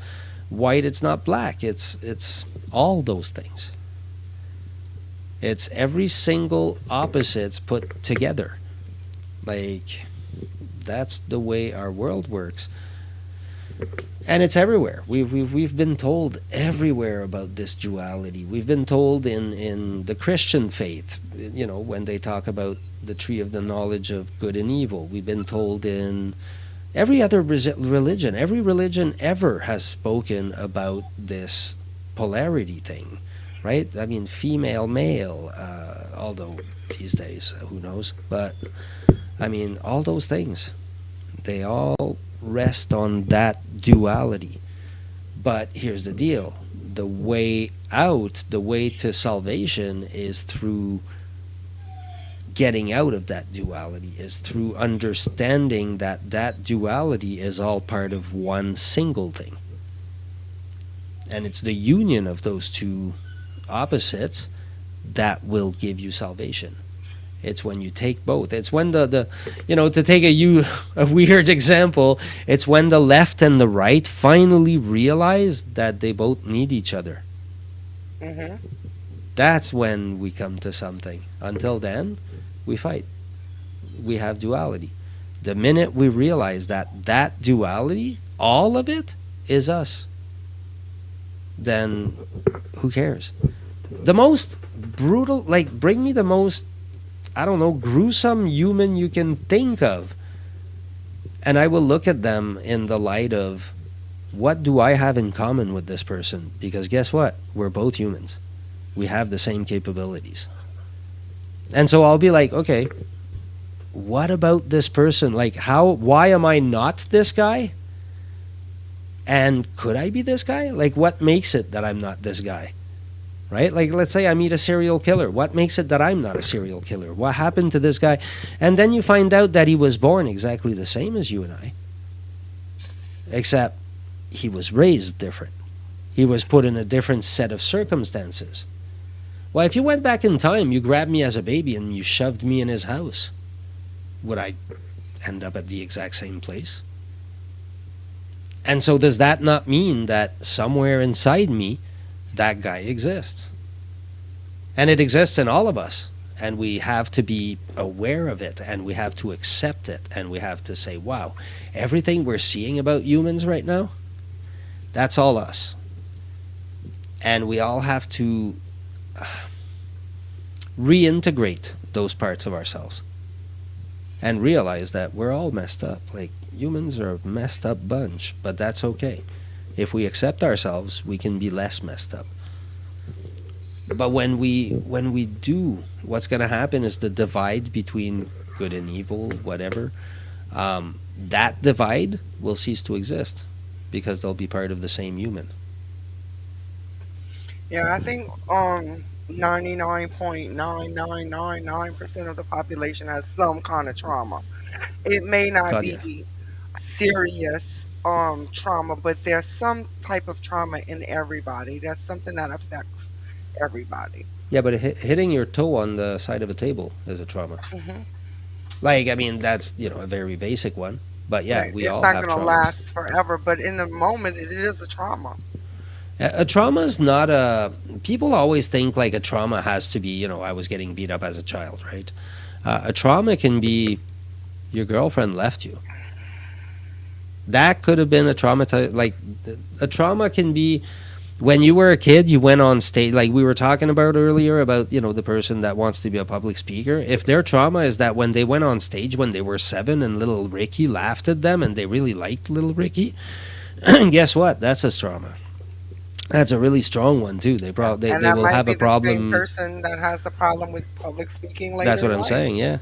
white, it's not black. It's all those things. It's every single opposites put together. Like, that's the way our world works. And it's everywhere. We've been told everywhere about this duality. We've been told in the Christian faith, when they talk about the tree of the knowledge of good and evil. We've been told in every other religion. Every religion ever has spoken about this polarity thing, right? I mean, female, male, although these days, who knows? But, I mean, all those things, they all rest on that duality. But here's the deal. The way out, the way to salvation is through getting out of that duality, is through understanding that duality is all part of one single thing. And it's the union of those two opposites that will give you salvation. It's when you take both. It's when the to take a weird example, it's when the left and the right finally realize that they both need each other. Mm-hmm. That's when we come to something. Until then, we fight. We have duality. The minute we realize that duality, all of it, is us, then who cares? The most brutal, bring me the most, I don't know, gruesome human you can think of, and I will look at them in the light of, what do I have in common with this person? Because guess what? We're both humans. We have the same capabilities. And so I'll be like, okay, what about this person? Why am I not this guy? And could I be this guy? What makes it that I'm not this guy? Right? Let's say I meet a serial killer. What makes it that I'm not a serial killer? What happened to this guy? And then you find out that he was born exactly the same as you and I. Except he was raised different. He was put in a different set of circumstances. Well, if you went back in time, you grabbed me as a baby and you shoved me in his house, would I end up at the exact same place? And so, does that not mean that somewhere inside me, that guy exists? And it exists in all of us. And we have to be aware of it and we have to accept it. And we have to say, wow, everything we're seeing about humans right now, that's all us. And we all have to reintegrate those parts of ourselves and realize that we're all messed up. Like, humans are a messed up bunch, but that's okay. If we accept ourselves, we can be less messed up. But when we do, what's going to happen is the divide between good and evil, whatever, that divide will cease to exist because they'll be part of the same human. Yeah, I think 99.9999% of the population has some kind of trauma. It may not God, yeah. be serious trauma, but there's some type of trauma in everybody. There's something that affects everybody. Yeah, but hitting your toe on the side of a table is a trauma. Hmm. Like, I mean, that's, a very basic one. But yeah, Right. we It's all not have going to traumas. last forever, but in the moment, it is a trauma. A trauma is not a. People always think like a trauma has to be, I was getting beat up as a child, right? A trauma can be your girlfriend left you. That could have been a trauma. Like, a trauma can be when you were a kid, you went on stage, like we were talking about earlier, about, the person that wants to be a public speaker. If their trauma is that when they went on stage when they were 7 and little Ricky laughed at them and they really liked little Ricky, guess what? That's a trauma. That's a really strong one too. And They that will might have be a the same problem. person that has a problem with public speaking That's later what in I'm life. saying. Yeah,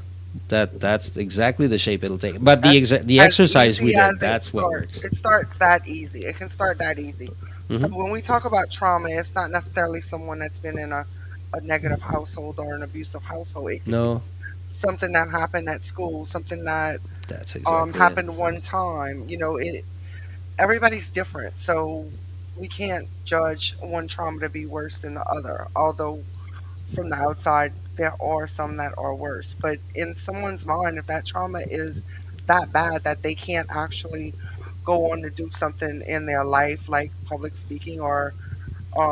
that's exactly the shape it'll take. But That's the as exercise we easy did, as it that's what starts. works. It starts that easy. It can start that easy. So Hmm. when we talk about trauma, it's not necessarily someone that's been in a negative household or an abusive household. It could be No, something that happened at school, something that that's exactly it. happened one time. Everybody's different, so we can't judge one trauma to be worse than the other. Although from the outside there are some that are worse, but in someone's mind, if that trauma is that bad that they can't actually go on to do something in their life like public speaking, or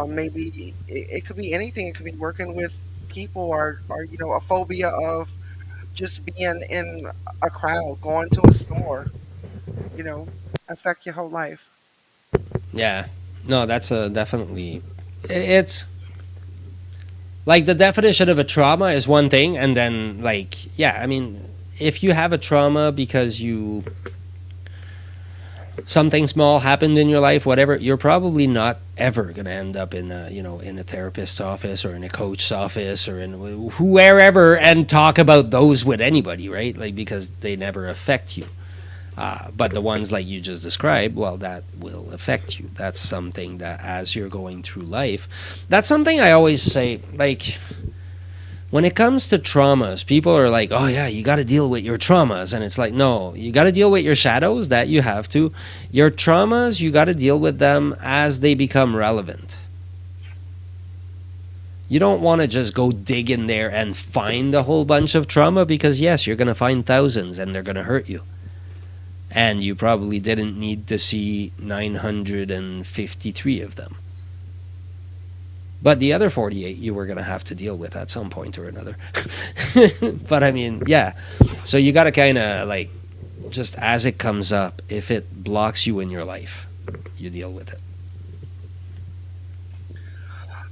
maybe it could be anything. It could be working with people, or a phobia of just being in a crowd, going to a store, you know affect your whole life. Yeah, no, that's a definitely. It's like the definition of a trauma is one thing, and then like, yeah, I mean, if you have a trauma because something small happened in your life, whatever, you're probably not ever going to end up in a therapist's office or in a coach's office or in wherever and talk about those with anybody, right? Like, because they never affect you. But the ones like you just described, well, that will affect you. That's something that as you're going through life, that's something I always say, like, when it comes to traumas, people are like, "Oh yeah, you got to deal with your traumas," and it's like, no, you got to deal with your shadows. That you have to. Your traumas, you got to deal with them as they become relevant. You don't want to just go dig in there and find a whole bunch of trauma because yes, you're gonna find thousands and they're gonna hurt you, and you probably didn't need to see 953 of them. But the other 48 you were going to have to deal with at some point or another. But I mean, yeah. So you got to kind of like, just as it comes up, if it blocks you in your life, you deal with it.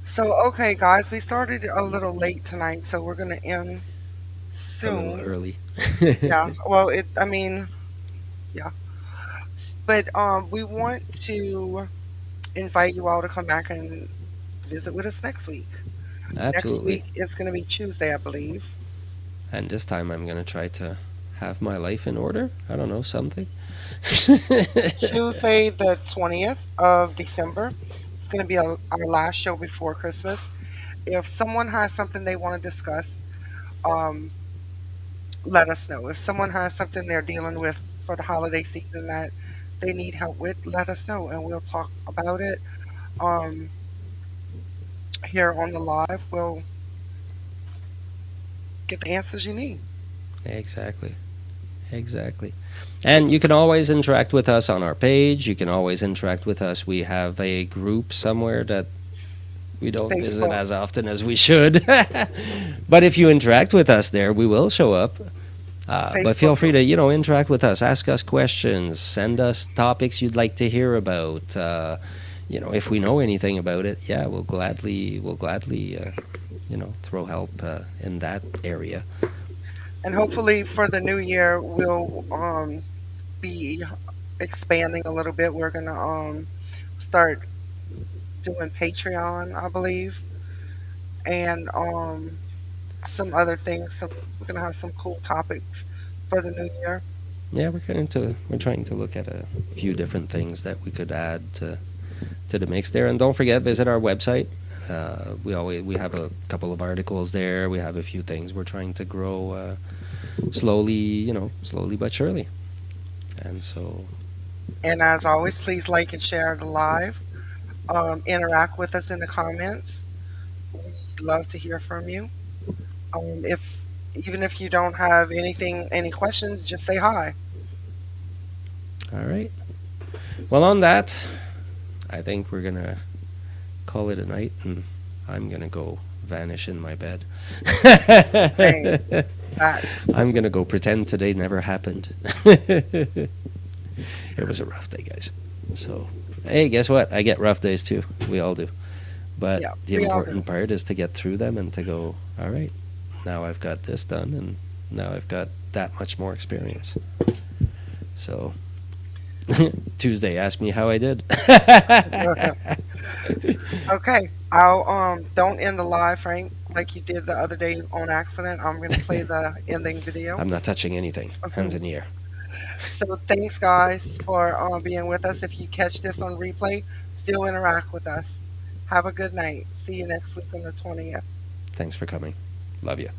So, okay, guys, we started a little late tonight, so we're gonna end A little soon. early. Yeah. Well, I mean, yeah. But we want to invite you all to come back and visit with us next week. Next Absolutely. week is gonna be Tuesday, I believe. And this time I'm going to try to have my life in order. I don't know, something. Tuesday, the 20th of December. It's gonna be our last show before Christmas. If someone has something they want to discuss, um, let us know. If someone has something they're dealing with for the holiday season that they need help with, let us know and we'll talk about it. Um, Here on the live, we'll get the answers you need. Exactly. Exactly. And you can always interact with us on our page. You can always interact with us. We have a group somewhere that we don't visit Facebook, as often as we should. But if you interact with us there, we will show up. But feel Facebook free group. to, interact with us, ask us questions, send us topics you'd like to hear about. If we know anything about it, yeah, we'll gladly, throw help in that area. And hopefully for the new year, we'll be expanding a little bit. We're gonna start doing Patreon, I believe, and some other things. So we're gonna have some cool topics for the new year. Yeah, we're trying to look at a few different things that we could add to the mix there. And don't forget, visit our website. We have a couple of articles there. We have a few things we're trying to grow slowly, slowly but surely. And so, And as always, please like and share the live. Interact with us in the comments. We'd love to hear from you. If even if you don't have any questions, just say hi. all right. Well, on that, I think we're gonna call it a night, and I'm gonna go vanish in my bed. Same. Facts. I'm gonna go pretend today never happened. It was a rough day, guys. So, hey, guess what? I get rough days too. We all do. But Yeah, the we all do. important part is to get through them and to go, all right, now I've got this done, and now I've got that much more experience. So, Tuesday, ask me how I did. Okay, I'll don't end the live, Frank, like you did the other day on accident. I'm gonna play the ending video. I'm not touching anything. Hands in the air. So thanks guys for being with us. If you catch this on replay, still interact with us. Have a good night. See you next week on the 20th. Thanks for coming. Love you.